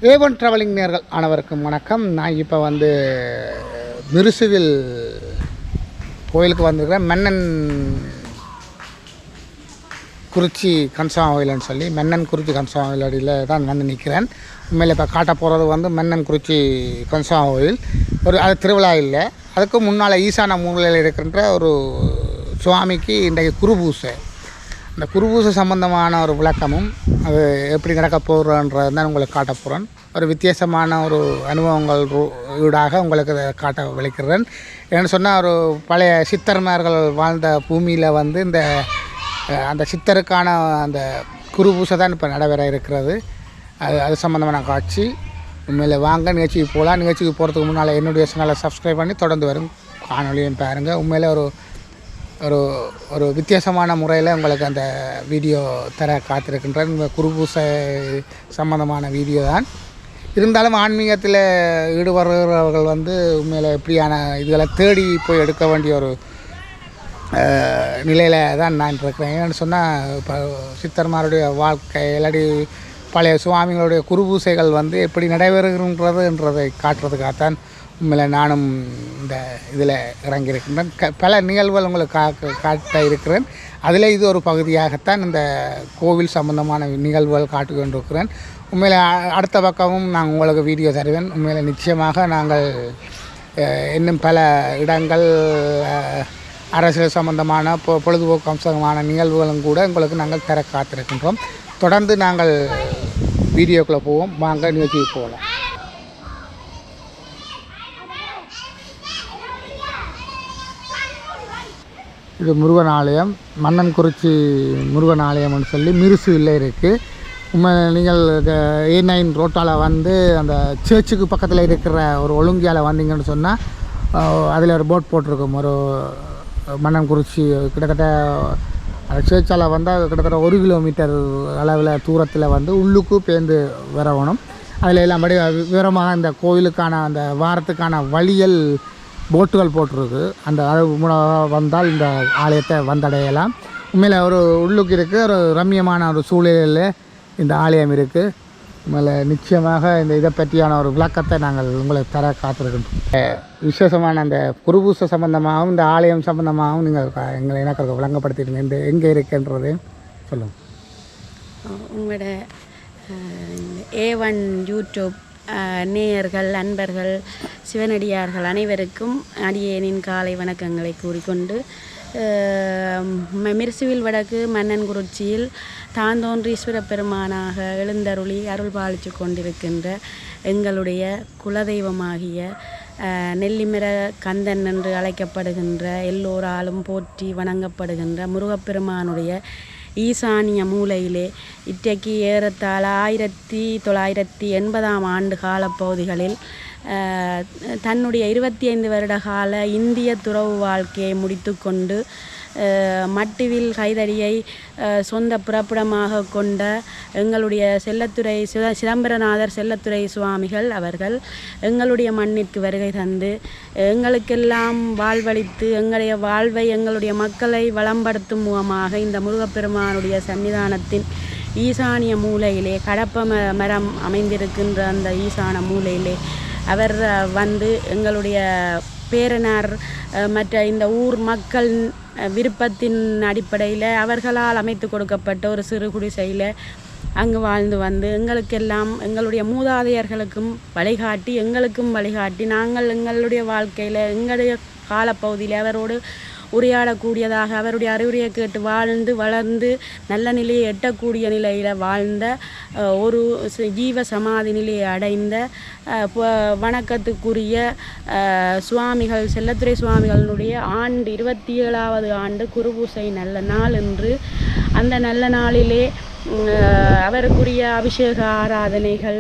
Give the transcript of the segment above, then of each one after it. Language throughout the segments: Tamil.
ஏவன் ட்ராவலிங் நேர்கள் அனைவருக்கும் வணக்கம். நான் இப்போ மிருசுவில் கோயிலுக்கு வந்திருக்கிறேன். மன்னன் குறிச்சி கன்சர்வ் கோயில்னு சொல்லி மன்னன் குறிச்சி கன்சர்வ் கோயில் அடியில் தான் நிற்கிறேன். உண்மையில் இப்போ காட்ட போகிறது மன்னன் குறிச்சி கன்சர்வ் கோயில். அது திருவிழா இல்லை, அதுக்கு முன்னால் ஈசான மூலையில் இருக்கின்ற ஒரு சுவாமிக்கு இன்றைக்கு குருபூசை. இந்த குருபூசை சம்பந்தமான ஒரு விளக்கமும் அது எப்படி நடக்க போகிறன்றது தான் உங்களுக்கு காட்ட போகிறேன். ஒரு வித்தியாசமான ஒரு அனுபவங்கள் ஈடாக உங்களுக்கு அதை காட்ட விளைக்கிறேன். ஏன்னு சொன்னால் ஒரு பழைய சித்தர்மார்கள் வாழ்ந்த பூமியில் இந்த அந்த சித்தருக்கான அந்த குருபூசை தான் இப்போ நடைபெற இருக்கிறது. அது சம்மந்தமான காட்சி. உண்மையில் வாங்க நிகழ்ச்சிக்கு போகலாம். நிகழ்ச்சிக்கு போகிறதுக்கு முன்னால் என்னுடைய சேனலை சப்ஸ்கிரைப் பண்ணி தொடர்ந்து வரும் காணொலியும் பாருங்கள். உண்மையில் ஒரு ஒரு ஒரு வித்தியாசமான முறையில் உங்களுக்கு அந்த வீடியோ தர காத்திருக்கின்றேன். குருபூசை சம்பந்தமான வீடியோ தான் இருந்தாலும் ஆன்மீகத்தில் ஈடுபடுகிறவர்கள் உண்மையில் எப்படியான இதுகளை தேடி போய் எடுக்க வேண்டிய ஒரு நிலையில் தான் நான் இருக்கிறேன். ஏன்னு சொன்னால் இப்போ சித்தர்மாருடைய வாழ்க்கை இல்லாடி பழைய சுவாமிகளுடைய குருபூசைகள் எப்படி நடைபெறுகின்றதுன்றதை காட்டுறதுக்காகத்தான் உண்மையில் நானும் இந்த இதில் இறங்கியிருக்கின்றேன். பல நிகழ்வுகள் உங்களுக்கு காட்ட இருக்கிறேன். அதில் இது ஒரு பகுதியாகத்தான் இந்த கோவில் சம்பந்தமான நிகழ்வுகள் காட்டு கொண்டிருக்கிறேன். உண்மையில் அடுத்த பக்கமும் நான் உங்களுக்கு வீடியோ தருவேன். உண்மையில் நிச்சயமாக நாங்கள் இன்னும் பல இடங்கள் அரசியல் சம்பந்தமான பொழுதுபோக்கு அம்சமான நிகழ்வுகளும் கூட உங்களுக்கு நாங்கள் தர காத்திருக்கின்றோம். தொடர்ந்து நாங்கள் வீடியோக்குள்ளே போவோம். வாங்க நிகழ்ச்சிக்கு போகலாம். இது முருகன் ஆலயம், மன்னன் குறிச்சி முருகன் ஆலயம்னு சொல்லி மிருசுவில் இருக்குது. நீங்கள் A9 ரோட்டால் அந்த சர்ச்சுக்கு பக்கத்தில் இருக்கிற ஒரு ஒழுங்கியால் வந்தீங்கன்னு சொன்னால் அதில் ஒரு போட் போட்டிருக்கும். ஒரு மன்னன் குறிச்சி கிட்டத்தட்ட அந்த சர்ச்சால் கிட்டத்தட்ட 1 கிலோமீட்டர் அளவில் தூரத்தில் உள்ளுக்கு பேர்ந்து வரணும். அதில் எல்லாம் படி விவரமாக இந்த கோயிலுக்கான அந்த வாரத்துக்கான வழியல் போட்டுகள் போட்டிருக்கு. அந்த அளவு வந்தால் இந்த ஆலயத்தை வந்தடையலாம். உண்மையில் ஒரு உள்ளுக்கு இருக்குது, ஒரு ரம்மியமான ஒரு சூழலில் இந்த ஆலயம் இருக்குது. உண்மையில் நிச்சயமாக இதை பற்றியான ஒரு விளக்கத்தை நாங்கள் உங்களுக்கு தர காத்திருக்கின்றோம். விசேஷமான அந்த குருபூசை சம்பந்தமாகவும் இந்த ஆலயம் சம்பந்தமாகவும் நீங்கள் எனக்கு விளங்கப்படுத்திடுங்க. இந்த எங்கே இருக்குன்றதையும் சொல்லுங்கள். உங்களோட A1 யூடியூப் நேயர்கள், அன்பர்கள், சிவனடியார்கள் அனைவருக்கும் அடியேனின் காலை வணக்கங்களை கூறிக்கொண்டு, மிருசுவில் வடக்கு மன்னன் குறிச்சியில் தாந்தோன்றீஸ்வர பெருமானாக எழுந்தருளி அருள் பாலித்து கொண்டிருக்கின்ற எங்களுடைய குலதெய்வமாகிய நெல்லிமர கந்தன் என்று அழைக்கப்படுகின்ற எல்லோராலும் போற்றி வணங்கப்படுகின்ற முருகப்பெருமானுடைய ஈசானிய மூலையிலே இன்றைக்கு ஏறத்தாழ 1980 ஆண்டு காலப்பகுதிகளில் தன்னுடைய 25 வருட கால இந்திய துறவு வாழ்க்கையை முடித்து கொண்டு மட்டுவில் கைதடியை சொந்த புறப்படமாக கொண்ட எங்களுடைய செல்லத்துறை சிதம்பரநாதர் செல்லத்துறை சுவாமிகள் அவர்கள் எங்களுடைய மண்ணிற்கு வருகை தந்து எங்களுக்கெல்லாம் வாழ்வளித்து எங்களுடைய வாழ்வை எங்களுடைய மக்களை வளம்படுத்தும் முகமாக இந்த முருகப்பெருமானுடைய சன்னிதானத்தின் ஈசானிய மூலையிலே கடப்ப மரம் அமைந்திருக்கின்ற அந்த ஈசான மூலையிலே அவர் எங்களுடைய பேரனார் மற்ற இந்த ஊர் மக்கள் விருப்பத்தின் அடிப்படையில் அவர்களால் அமைத்து கொடுக்கப்பட்ட ஒரு சிறு குடிசையில் அங்கு வாழ்ந்து எங்களுக்கெல்லாம் எங்களுடைய மூதாதையர்களுக்கும் வழிகாட்டி எங்களுக்கும் வழிகாட்டி நாங்கள் எங்களுடைய வாழ்க்கையில் எங்களுடைய காலப்பகுதியில் அவரோடு உரையாடக்கூடியதாக அவருடைய அறிவுரையை கேட்டு வாழ்ந்து வளர்ந்து நல்ல நிலையை எட்டக்கூடிய நிலையில் வாழ்ந்த ஒரு ஜீவ சமாதி நிலையை அடைந்த வணக்கத்துக்குரிய சுவாமிகள் செல்லத்துறை சுவாமிகளுடைய ஆண்டு 27வது ஆண்டு குருபூசை நல்ல நாள் என்று அந்த நல்ல நாளிலே அவருக்குரிய அபிஷேக ஆராதனைகள்,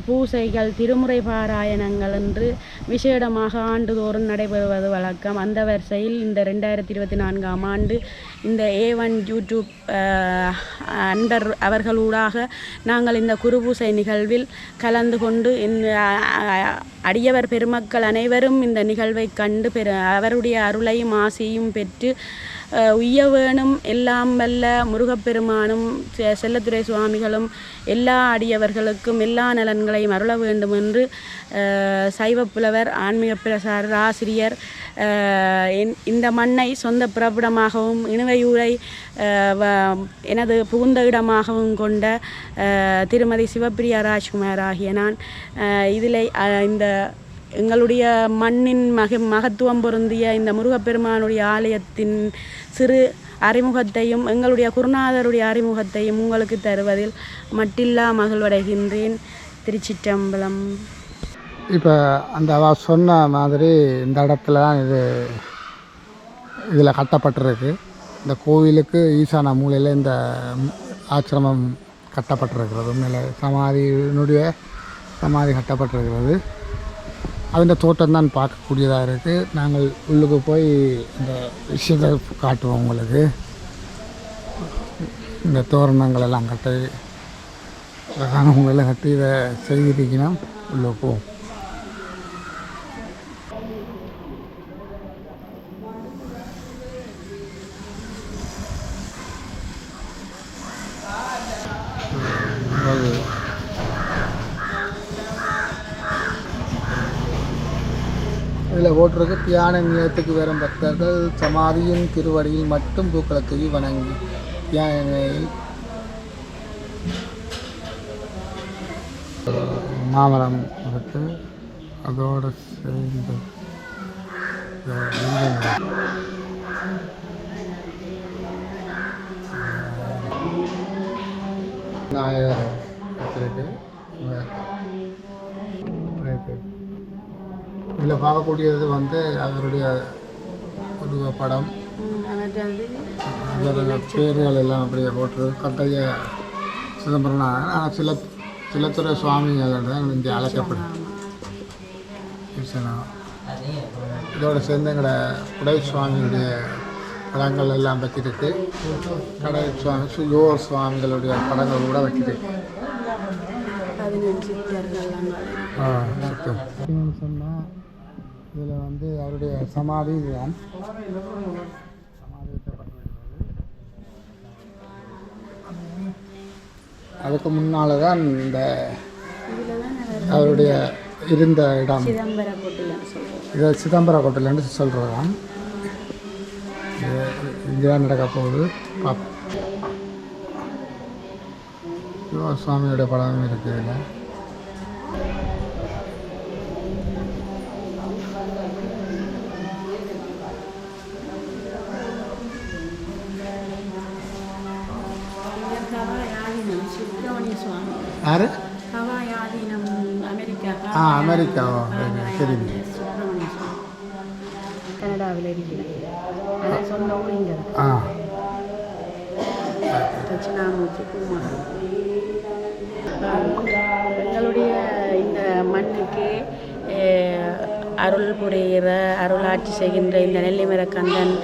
பூசைகள், திருமுறை பாராயணங்கள் என்று விசேடமாக ஆண்டுதோறும் நடைபெறுவது வழக்கம். அந்த வரிசையில் இந்த 2024 ஆண்டு இந்த A1 யூடியூப் அன்பர் அவர்களூடாக நாங்கள் இந்த குருபூசை நிகழ்வில் கலந்து கொண்டு அடியவர் பெருமக்கள் அனைவரும் இந்த நிகழ்வை கண்டு அவருடைய அருளையும் ஆசையும் பெற்று உய்ய வேணும் எல்லாம் வல்ல முருகப்பெருமானும் செல்லத்துறை சுவாமிகளும் எல்லா அடியவர்களுக்கும் எல்லா நலன்களையும் அருள வேண்டும் என்று சைவ புலவர் ஆன்மீக பிரசாரர் ஆசிரியர் இந்த மண்ணை சொந்த பிறப்பிடமாகவும் இணுவையூரை எனது புகுந்த இடமாகவும் கொண்ட திருமதி சிவப்பிரியா ராஜ்குமார் ஆகிய நான் இதில் இந்த எங்களுடைய மண்ணின் மகத்துவம் பொருந்திய இந்த முருகப்பெருமானுடைய ஆலயத்தின் சிறு அறிமுகத்தையும் எங்களுடைய குருநாதருடைய அறிமுகத்தையும் உங்களுக்கு தருவதில் மட்டில்லா மகிழ்வடைகின்றேன். திருச்சிற்றம்பலம். இப்போ அந்த அவ சொன்ன மாதிரி இந்த இடத்துல தான் இதில் கட்டப்பட்டிருக்கு. இந்த கோவிலுக்கு ஈசான மூலையில் இந்த ஆசிரமம் கட்டப்பட்டிருக்கிறது. உண்மையில் சமாதியினுடைய சமாதி கட்டப்பட்டிருக்கிறது. அந்த தோட்டம் தான் பார்க்கக்கூடியதாக இருக்குது. நாங்கள் உள்ளுக்கு போய் இந்த விஷயத்தை காட்டுவோம் உங்களுக்கு. இந்த தோரணங்கள் எல்லாம் கட்டி உங்களெல்லாம் கட்டி இதை செய்திருக்கணும். உள்ளே போவோம். இதில் ஓட்டுறதுக்கு தியான நிலையத்துக்கு வரும் பக்தர்கள் சமாதியின் திருவடியில் மட்டும் பூக்களை தூவி வணங்கி தியான நிலையில் மாமரம் இருக்கு. அதோடு சேர்ந்து விநாயகர் வச்சிருக்கு. இதில் பார்க்கக்கூடியது வந்து அவருடைய உருவ படம், பேர்கள் எல்லாம் அப்படியே போட்டு கட்டைய சிதம்பரம் சிலத்துறை சுவாமிகள் இங்கே அழைக்கப்படும். இதோட சேர்ந்து எங்களோட குடை சுவாமியுடைய படங்கள் எல்லாம் வச்சிருக்கு. கடை சுவாமி யோர் சுவாமிகளுடைய படங்கள் கூட வச்சிருக்கு. சொன்னால் இதில் வந்து அவருடைய சமாதி இதுதான். சமாதி அதுக்கு முன்னால் தான் இந்த அவருடைய இருந்த இடம் இதை சிதம்பர கோட்டையில்னு சொல்கிறதான். இதுதான் நடக்க போகுது. சுவாமியோட படம் இருக்குது இதில். யாரு? அமெரிக்காவோ? சரி. கனடாவில் இருக்கிறேன். சொந்த ஊர் இங்கே தட்சிணாமூர்த்தி பூமகள். எங்களுடைய இந்த மண்ணுக்கு அருள் புரிகிற அருளாட்சி செய்கின்ற இந்த நெல்லிமரக்கந்தன்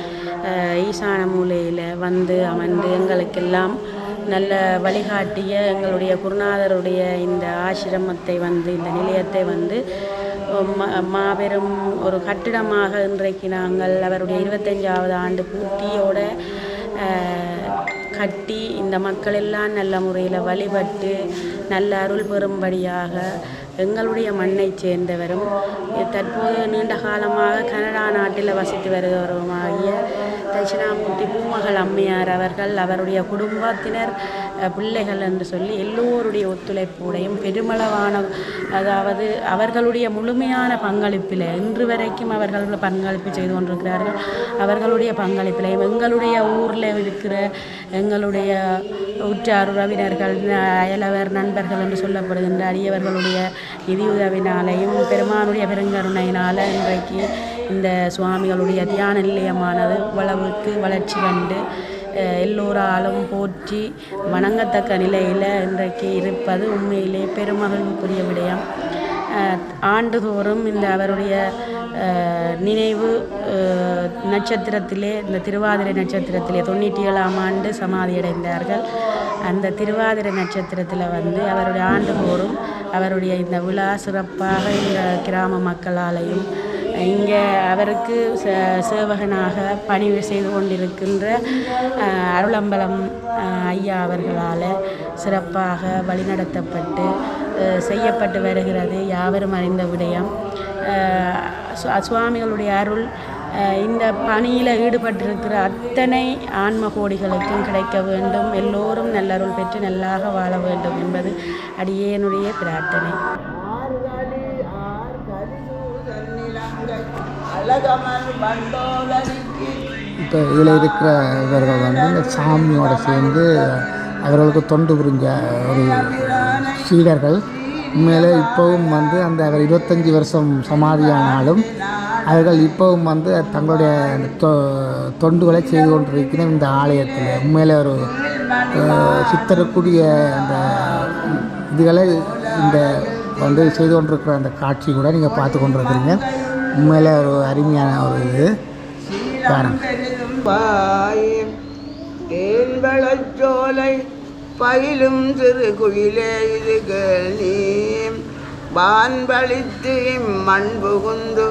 ஈசான மூலையில் வந்து அமர்ந்து எங்களுக்கெல்லாம் நல்ல வழிகாட்டிய எங்களுடைய குருநாதருடைய இந்த ஆசிரமத்தை வந்து இந்த நிலையத்தை வந்து மாபெரும் ஒரு கட்டிடமாக இன்றைக்கு நாங்கள் அவருடைய 25வது ஆண்டு பூர்த்தியோடு கட்டி இந்த மக்களெல்லாம் நல்ல முறையில் வழிபட்டு நல்ல அருள் பெறும்படியாக எங்களுடைய மண்ணை சேர்ந்தவரும் தற்போது நீண்ட காலமாக கனடா நாட்டில் வசித்து வருகிறவருமாகிய தட்சிணாமூர்த்தி பூமகள் அம்மையார் அவர்கள் அவருடைய குடும்பத்தினர் பிள்ளைகள் என்று சொல்லி எல்லோருடைய ஒத்துழைப்போடையும் பெருமளவான அதாவது அவர்களுடைய முழுமையான பங்களிப்பில் இன்று வரைக்கும் அவர்கள் பங்களிப்பு செய்து கொண்டிருக்கிறார்கள். அவர்களுடைய பங்களிப்பிலையும் எங்களுடைய ஊரில் இருக்கிற எங்களுடைய உற்றார் உறவினர்கள் அயலவர் நண்பர்கள் என்று சொல்லப்படுகின்ற அரியவர்களுடைய நிதியுதவினாலையும் பெருமானுடைய பெருங்கருணையினால் இன்றைக்கு இந்த சுவாமிகளுடைய தியான நிலையமானது இவ்வளவுக்கு வளர்ச்சி கண்டு எல்லோராலும் போற்றி வணங்கத்தக்க நிலையில் இன்றைக்கு இருப்பது உண்மையிலே பெருமகிழ்வுக்குரிய விடயம். ஆண்டுதோறும் இந்த அவருடைய நினைவு நட்சத்திரத்திலே இந்த திருவாதிரை நட்சத்திரத்திலே 97ஆம் ஆண்டு சமாதியடைந்தார்கள். அந்த திருவாதிரை நட்சத்திரத்தில் வந்து அவருடைய ஆண்டுதோறும் அவருடைய இந்த விழா சிறப்பாக இந்த கிராம மக்களாலையும் இங்கே அவருக்கு சேவகனாக பணி செய்து கொண்டிருக்கின்ற அருளம்பலம் ஐயா அவர்களால் சிறப்பாக வழிநடத்தப்பட்டு செய்யப்பட்டு வருகிறது. யாவரும் அறிந்த விடயம். சுவாமிகளுடைய அருள் இந்த பணியில் ஈடுபட்டிருக்கிற அத்தனை ஆன்ம கோடிகளுக்கும் கிடைக்க வேண்டும். எல்லோரும் நல்லருள் பெற்று நல்லாக வாழ வேண்டும் என்பது அடியேனுடைய பிரார்த்தனை. இப்போ இதில் இருக்கிறவர்கள் வந்து இந்த சாமியோடு சேர்ந்து அவர்களுக்கு தொண்டு புரிஞ்ச ஒரு சீடர்கள். உண்மையிலே இப்போவும் வந்து அந்த அவர் 25 வருஷம் சமாதியானாலும் அவர்கள் இப்போவும் வந்து தங்களுடைய தொண்டுகளை செய்து கொண்டிருக்கிற இந்த ஆலயத்தில் உண்மையிலே ஒரு சித்தரக்கூடிய அந்த இதுகளை இந்த வந்து செய்து கொண்டிருக்கிற அந்த காட்சி கூட நீங்கள் பார்த்து கொண்டிருக்கிறீங்க. உண்மையிலே ஒரு அருமையான ஒரு இது தேன்பழச்சோலை பயிலும் சிறு குயிலே இது கேள்வி வான்பளித்து மண் புகுந்து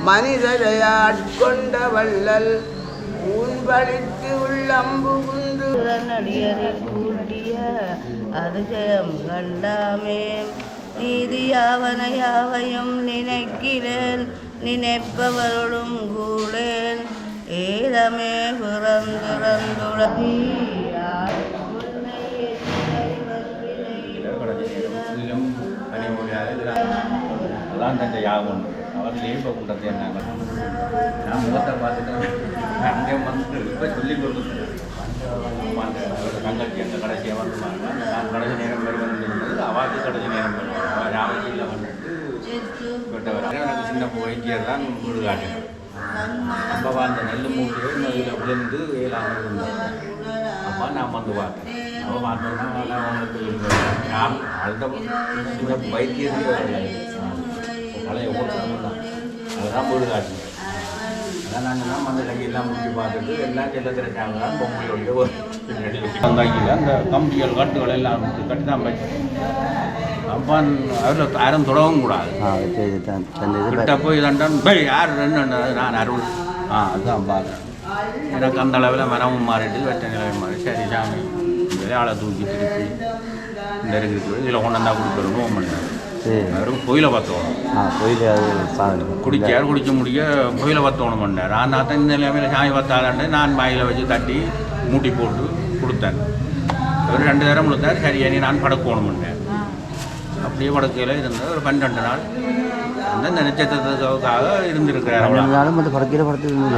மனிதரை ஆட்கொண்ட வள்ளல் ஊன்பளித்து உள்ளம் புகுந்து நடிகரை கூட்டிய அதிசயம் கண்டாமே நீதியாவன யாவையும் நினைக்கிறேன் நினைப்பவருடும் கூடேன் ஏதமே பிறந்துறந்துளி தஞ்சை யாகம் அவர்கள் ஏற்ப கூட்டத்தை என்னாங்க நான் முகத்தை பார்த்துட்டு அங்கே வந்து இப்போ சொல்லிக் கொடுத்துருக்கேன் தங்கச்சி அந்த கடைசியை வந்துருவாங்க. நான் கடைசி நேரம் வருவேன் அவாக்கு கடைசி நேரம் வருவேன் ராமஜியில் வந்துட்டு விட்டவர் எனக்கு சின்ன வைத்தியர் தான் வீடு காட்டினார். அப்போ அந்த நெல் மூட்டையை இதில் விழுந்து ஏழாமல் இருந்தாங்க. அப்போ நான் வந்து பார்த்தேன். அவள் பார்த்தோன்னா அவங்களுக்கு நான் அந்த சின்ன வைத்தியர் பழைய ஓட்டணும் தான் அதுதான் வீடு காட்டினேன். அதான் நாங்கள் அந்த கையெல்லாம் முடிச்சு பார்த்துட்டு எல்லாம் செல்ல திரைச்சாங்க தான் பொங்கலோடைய ஒரு வந்தாக்கியில் அந்த கம்பிகள் கட்டுகள் எல்லாம் கட்டி தான் வச்சு அப்போ அதில் யாரும் தொடவும் கூடாது. கிட்ட போய் தண்டான் பை யார் ரெண்டு நான் அருள் அதுதான் பார்க்குறேன். எனக்கு அந்த அளவில் மரமும் மாறிட்டு வெட்ட நிலைமை மாறி சரி சாமி இந்த ஆளை தூக்கி திருப்பி இந்த இருக்குது இதில் கொண்டாந்தா கொடுக்குறோம் 9 மணி நேரம் அவருக்கு கோயிலை பற்றணும் குடிக்க முடிய கோயிலை பற்றணும் பண்ணார். நான் தான் இந்த நிலைமையில் சாமி பத்தாலன்னு நான் வாயில் வச்சு தட்டி மூட்டி போட்டு கொடுத்தேன். ஒரு 2 நேரம் கொடுத்தார். சரி நீ நான் படக்கணும் பண்ணேன். அப்படியே படக்கையில் இருந்தது ஒரு 12 நாள் அந்த நட்சத்திரத்துக்காக இருந்திருக்கிறார்.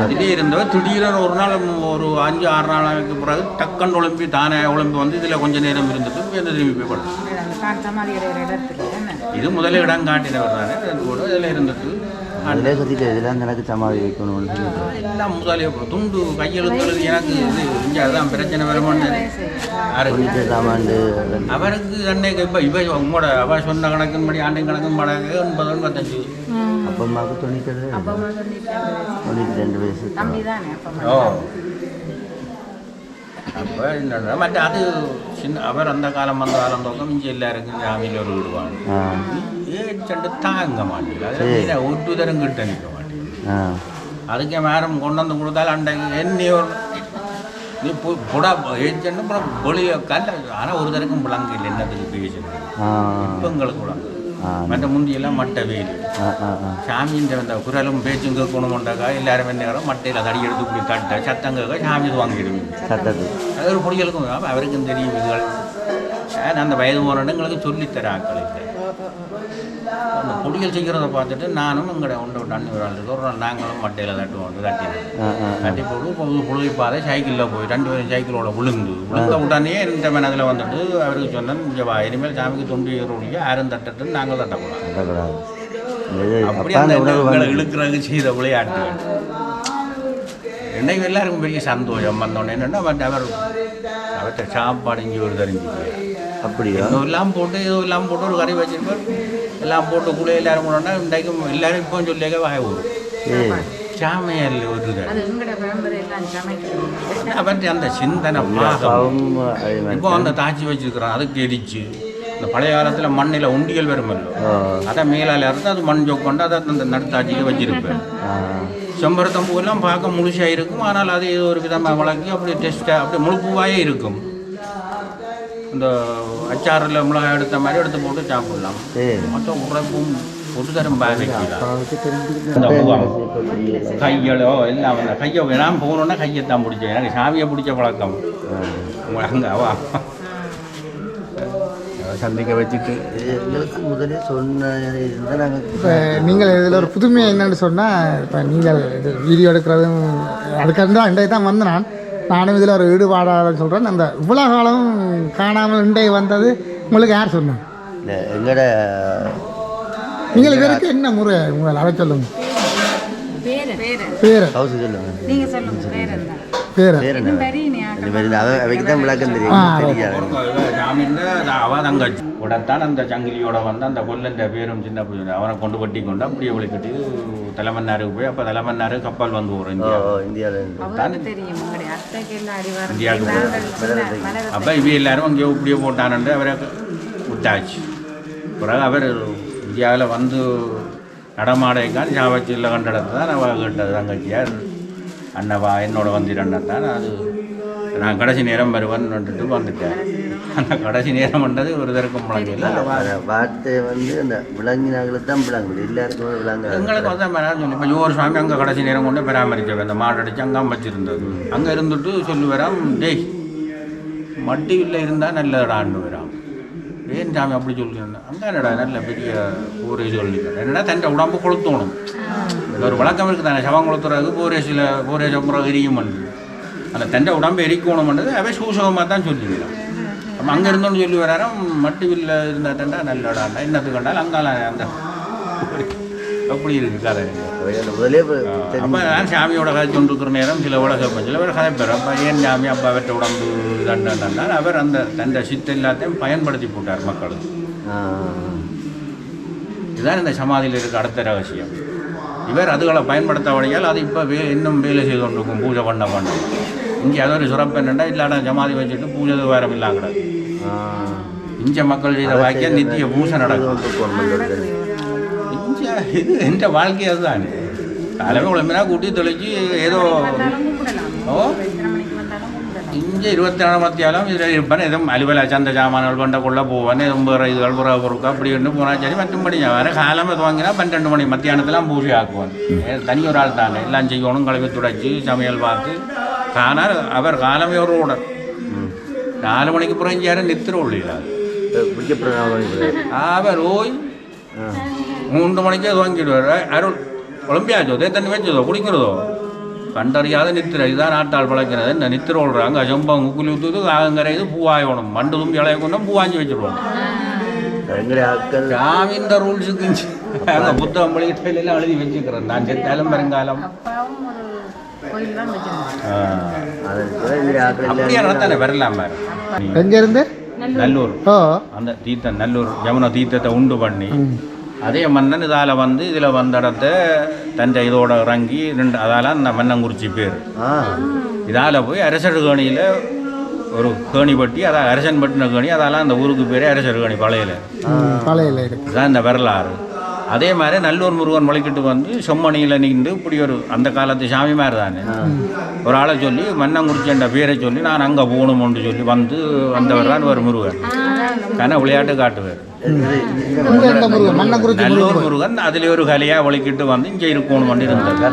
அதிலே இருந்தவர் திடீரென ஒரு நாள் ஒரு 5-6 நாளுக்கு பிறகு டக்குன்னு ஒலிம்பி தானே ஒலிம்பி வந்து இதில் கொஞ்சம் நேரம் இருந்துட்டு எந்த திரும்பி போய் படுது. இது முதல்ல இடம் காட்டினவர் தானே கூட இதில் இருந்துட்டு எனக்கு சமாதி வைக்கணும் எல்லாம் முதலே துண்டு கையெழுத்துறது எனக்கு இது இங்கே அதுதான் பிரச்சனை வரமான்னு அவருக்கு அன்னைக்கு இப்போ உங்களோட அவ சொன்ன கணக்குன்படி ஆண்டின் கணக்கும் படகு 80-85 அப்பா அம்மாவுக்கு 92 வயசு. ஓ அப்போ என்ன மற்ற அது சின்ன அவர் அந்த காலம் தோக்கம் இங்கே எல்லாருக்கும் ஜாமியில் ஒரு விடுவாங்க. ஏச்சண்டு தாங்க மாட்டேங்குது ஒட்டு தரம் கிட்ட நிற்க மாட்டேங்குது. அதுக்கே மேரம் கொண்டு வந்து கொடுத்தாலும் அன்றைக்கு என்ன ஒரு நீ புடா ஏச்சண்டு அப்புறம் பொலிய கல்ல ஆனால் ஒரு தரக்கும் புழங்கு இல்லை என்னத்துக்கு பேசணும். இப்போ எங்களுக்கு புழங்கு மற்ற முந்தியெல்லாம் மட்டை வெயில் சாமின்ற அந்த குரலும் பேச்சும் கேட்கணும்ண்டாக்கா எல்லாரும் என்ன மட்டையில் தடி எடுத்து இப்படி கட்ட சத்தங்க சாமி வாங்கிடுவீங்க. அது ஒரு பொடிகளுக்கும் அவருக்கும் தெரியும் இதுகள். அந்த வயது போகிறோன்னு எங்களுக்கு சொல்லித்தர ஆக்கள் இல்லை. அந்த பொடிகள் செய்கிறத பார்த்துட்டு நானும் எங்கள்ட ஒன்று அண்ணி ஒரு ஆள் இருக்கு. ஒரு நாள் நாங்களும் மட்டையில் தட்டுவோம் தட்டி போட்டு புழுகி பாதை சைக்கிளில் போய் 2 பேரும் சைக்கிளோட விழுந்த உடனே இந்த மனதில் வந்துட்டு அவருக்கு சொன்னேன் இங்கே வா இனிமேல் சாமிக்கு தொண்டு ஏறோடைய யாரும் தட்டுன்னு நாங்கள் தட்டக்கூடாது. அப்படி அந்த எங்களை இழுக்கிறதுக்கு செய்த விளையாட்டு என்னைக்கு எல்லாருக்கும் பெரிய சந்தோஷம் வந்தோடனே என்னென்னா அவர்கிட்ட சாப்பாடு இங்கே ஒரு தெரிஞ்சு அப்படி எல்லாம் போட்டு ஒரு கறி வச்சிருப்பார் எல்லாம் போட்டு கூட எல்லாரும் போனோன்னா இன்றைக்கும் எல்லாரும் இப்போ சொல்லியாக வாய வரும் சாமையல் ஒரு அவர்கிட்ட அந்த சிந்தனை இப்போ அந்த தாச்சி வச்சிருக்கிறான் அதுக்கு எரிச்சு இந்த பழைய காலத்தில் மண்ணில் உண்டியல் வருமല്ലോ அதை மேலால் இருந்து அது மண் கொண்டு அதை அந்த நடுத்தாட்சியில் வச்சிருப்பேன். செம்பருத்தம் பூவெல்லாம் பார்க்க முழுசாக இருக்கும். ஆனால் அது ஏதோ ஒரு விதமாக வளர்க்கி அப்படி டெஸ்ட்டாக அப்படி முழுப்பூவாயே இருக்கும். இந்த அச்சாரில் மிளகாய் எடுத்த மாதிரி எடுத்து போட்டு சாப்பிடலாம். மொத்தம் உரைப்பும் ஒரு தரம் கைகளோ எல்லாம் அந்த கையை நான் போகணுன்னா கையைத்தான் பிடிச்சேன். எனக்கு சாமியை பிடிச்ச பழக்கம். அங்கே அவா சந்திக்க வச்சுட்டு எங்களுக்கு முதலே சொன்ன நாங்கள் இப்போ நீங்கள் இதில் ஒரு புதுமை என்னென்னு சொன்னால், இப்போ நீங்கள் இது வீடியோ எடுக்கிறதும் அதுக்காக தான் இன்றைய தான் வந்து நானும் இதில் ஒரு ஈடுபாடாக சொல்கிறேன். அந்த இவ்வளோ காலம் காணாமல் இன்றைய வந்தது உங்களுக்கு யார் சொன்னாங்க? இல்லை எங்களோட நீங்கள் இதற்கு என்ன முறை உங்களை அதை சொல்லுங்க. பேர் ஹவுஸ் சொல்லுங்கள். பேர் அவைக்கு தான் விளக்கம் தெரியும். அவ தங்கச்சி உடத்தான் அந்த சங்கிலியோட வந்து அந்த கொல்லன்ற பேரும் சின்ன பிள்ளை அவனை கொண்டு வட்டி கொண்டு அப்படியே ஒளி கட்டி தலைமன்னாருக்கு போய் அப்போ தலைமன்னாரு கப்பல் வந்து வரும் இந்தியாவுக்கு. அப்போ இவ எல்லாரும் அங்கே இப்படியே போட்டானுட்டு அவரை விட்டாச்சு. பிறகு அவர் இந்தியாவில் வந்து நடமாடைக்கான் சாவச்சியில் கண்ட இடத்துல தான் அவ கேட்டது தங்கச்சியார் அண்ணவா என்னோட வந்துடுறேன் தான். அது நான் கடைசி நேரம் வருவேன்னுட்டு வந்துட்டேன். அந்த கடைசி நேரம் பண்ணது ஒரு தருக்கம் முழங்கில்லை. வார்த்தை வந்து அந்த விலங்கினாங்களுக்கு தான் விளங்குது, எல்லாருக்கும் விளங்கு. எங்களுக்கு வந்து சொல்லி இப்போ ஒவ்வொரு சுவாமி அங்கே கடைசி நேரம் கொண்டு பராமரிச்சவன் அந்த மாடு அடித்து அங்கே வச்சுருந்தது. அங்கே இருந்துட்டு சொல்லுவாராம், டேய் மட்டியில் இருந்தால் நல்லடான்னு வரான். ஏன் சாமி அப்படி சொல்லியிருந்தேன். அங்கே என்னடா நல்ல பெரிய ஊரே சொல்லிக்கிறேன். என்னடா தன்னை உடம்பு கொளுத்தணும். ஒரு வழக்கம் இருக்குது தானே, சவம் கொளுத்துறதுக்கு போரேச முறை எரியும் பண்ணுது. அந்த தண்டை உடம்பு எரிக்கணும்ன்றது அவை சூசகமாக தான் சொல்லிக்கலாம். அப்போ அங்கே இருந்தோன்னு சொல்லி வராரம் மட்டிவில் இருந்தால் தண்டா நல்லடாண்டா என்னத்துக்கு கண்டாலும் அங்கால அந்த அப்படி இருக்குது கதை. அப்போ நான் சாமியோட கதை கொண்டிருக்கிற நேரம் சில உலக சில பேர் கதை பெறும். அப்போ ஏன் சாமி அப்போ அவற்றை உடம்பு தண்டாண்டால் அவர் அந்த தண்டை சித்து எல்லாத்தையும் பயன்படுத்தி போட்டார் மக்களுக்கு. இதுதான் இந்த சமாதியில் இருக்க அடுத்த ரகசியம். இவர் அதுகளை பயன்படுத்த வழியால் அது இப்போ இன்னும் வேலை செய்து கொண்டிருக்கும். பூஜை பண்ண இங்கே அது ஒரு சிறப்பு என்னென்னா இல்லாட சமாதி வச்சுட்டு பூஜை வேரம் இல்லாங்கிறது. இங்கே மக்கள் செய்த வாக்கிய நித்திய பூஜை நடக்கும். இங்கே இது எந்த வாழ்க்கை அதுதான். தலைமை உடம்பினா கூட்டி தெளிச்சு ஏதோ இங்கே 24 மத்தியாலும் இதில் இருப்பேன். எதுவும் அலுவலா சந்த சாமான்கள் கொண்ட கொள்ள போவேன். எதுவும் வேறு இதுகள் புற பொருட்கள் அப்படி ஒன்று போனால் சரி. மற்றும்படி வேறு காலமே துவங்கினா 12 மணி மத்தியானத்தெல்லாம் பூஜை ஆக்குவேன். தனி ஒரு ஆள் தானே எல்லாம் செய்யணும். கழுவி துடைச்சி சமையல் பார்த்து ஆனால் அவர் காலமே ஒரு உடல் 4 மணிக்கு புறம் யாரும் நித்திர உள்ளிடாது. அவர் ஓய் 3 மணிக்கே துவங்கிடுவார். அருள் குழம்பியாச்சோ தண்ணி வச்சதோ குடிக்கிறதோ கண்டறியாத நித்திரை. இதுதான் நாட்டால் பழக்கிறது. இந்த நித்திரை விடுறாங்க செம்பம் குக்குலி ஊற்றுது காகங்கரைது பூவாயணும் மண்டு தும்பி இலைய கொண்டு பூவாஞ்சி வச்சுருவோம். சாமி இந்த ரூல்ஸுக்கு அங்கே புத்தகம் பள்ளிக்கிட்டையிலாம் எழுதி வச்சுக்கிறேன். நான் செத்தாலும் வருங்காலம் அப்படியே நடத்தானே வரலாம் பாரு. எங்கேருந்து நல்லூர் அந்த தீர்த்தம் நல்லூர் யமுனா தீர்த்தத்தை உண்டு பண்ணி அதே மன்னன் இதால் வந்து இதில் வந்த இடத்த தஞ்சை இதோட இறங்கி அதால் அந்த மன்னங்குறிச்சி பேர். இதால் போய் அரசர் கேணியில் ஒரு கேணி பட்டி அதான் அரசன் பட்டின கேணி. அதால் அந்த ஊருக்கு பேரே அரசர் கேணி பழையில இதுதான் இந்த வரலாறு. அதே மாதிரி நல்லூர் முருகன் வழிக்கிட்டு வந்து செம்மணியில் நின்று இப்படி ஒரு அந்த காலத்து சாமி மாதிரி தானே ஒரு ஆளை சொல்லி மன்னங்குறிச்சின்ற பேரை சொல்லி நான் அங்கே போகணும்னு சொல்லி வந்து வந்தவர் தான் ஒரு முருகன். கன விளையாட்டு காட்டுவார். நல்லூர் முருகன் அதில் ஒரு கலையாக வலிக்கிட்டு வந்து இங்கே இருக்கணும் இருந்தார்.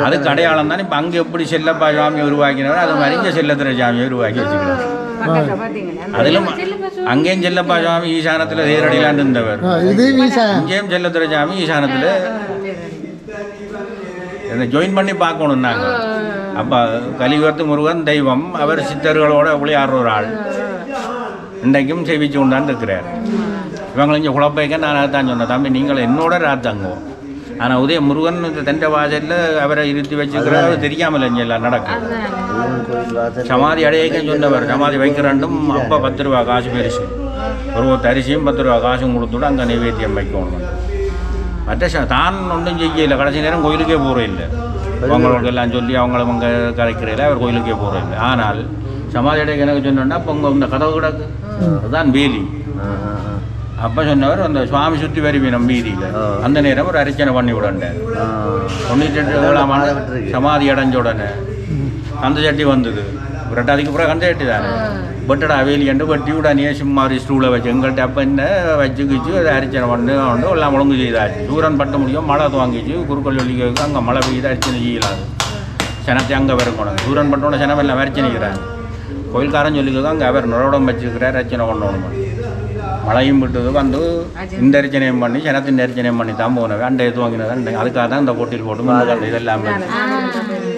அதுக்கு அடையாளம் தான். இப்போ அங்கே எப்படி செல்லப்பா சாமியை உருவாக்கினவர் அது மாதிரி இங்கே செல்லத்துறை சாமியை உருவாக்கி வச்சுக்கிறார். அதிலும் அங்கேயும் செல்லப்பா சாமி ஈசானத்தில் தேரடிலாண்டு இருந்தவர். இங்கேயும் செல்லத்துறை சாமி ஈசானத்தில் ஜாயின் பண்ணி பார்க்கணும் நாங்கள். அப்போ கலியுகத்து முருகன் தெய்வம். அவர் சித்தர்களோட விளையாடுற ஒரு ஆள். இன்றைக்கும் செவிச்சு கொண்டான்னு இருக்கிறார். இவங்களை இங்கே குழப்பைக்க நான் அதான் சொன்னேன், தம்பி நீங்கள் என்னோட ராத்தாங்கோ. ஆனால் உதய முருகன் தண்டை வாசலில் அவரை இருத்தி வச்சுக்கிறார். அது தெரியாமல் இங்கே எல்லாம் நடக்கும். சமாதி அடையக்க சொன்னவர் சமாதி வைக்கிறாண்டும் அப்போ 10 ரூபா காசு பெருசு ஒரு அரிசியும் 10 ரூபா காசும் கொடுத்துட்டு அங்கே நைவேத்தியம் வைக்கணும். மற்ற தான் ஒன்றும் செய்யலை. கடைசி நேரம் கோயிலுக்கே போகிற இல்லை. அவங்களுக்கு எல்லாம் சொல்லி அவங்களும் அங்கே கரைக்கிறதில்ல. அவர் கோயிலுக்கே போகிற இல்லை. ஆனால் சமாதி அடைக்க எனக்கு சொன்னோன்னா இப்போ உங்கள் இந்த கதவு கிடக்கு அதுதான் வேலி. அப்போ சொன்னவர் அந்த சுவாமி சுற்றி வருவினம் வீதியில் அந்த நேரம் ஒரு அர்ச்சனை பண்ணி விடண்டார். 97ஆம் ஆண்டு சமாதி அடைஞ்ச உடனே கந்த சட்டி வந்தது. அதுக்கு அப்புறம் கந்த சட்டி தானே பட்டடா வேலியண்டு வட்டி உடனே சும்மா ஸ்டூலை வச்சு எங்கள்கிட்ட அப்போ என்ன வச்சு கிச்சு அதை அரிச்சனை பண்ணு எல்லாம் ஒழுங்கு செய்தாச்சு. சூரன் பட்ட முடியும் மழை துவங்கிச்சு குறுக்கல் சொல்லிக்க அங்கே மழை பெய்யுது அரிச்சனை செய்யலாது. சனத்தை அங்கே வரக்கணும். சூரன் பட்டோட சனம் எல்லாம் அரிச்சனைக்கிறாங்க. கோயில்காரன் சொல்லிக்க அங்கே அவர் நுரோடம் வச்சுக்கிறார் அரிச்சனை பண்ணணும். மழையும் விட்டது வந்து இந்த அரிச்சனையும் பண்ணி சனத்தின் அரிச்சனையும் பண்ணி தான் போனவே அண்டையை துவங்கினதான். அதுக்காக தான் இந்த போட்டியில் போட்டு இதெல்லாம்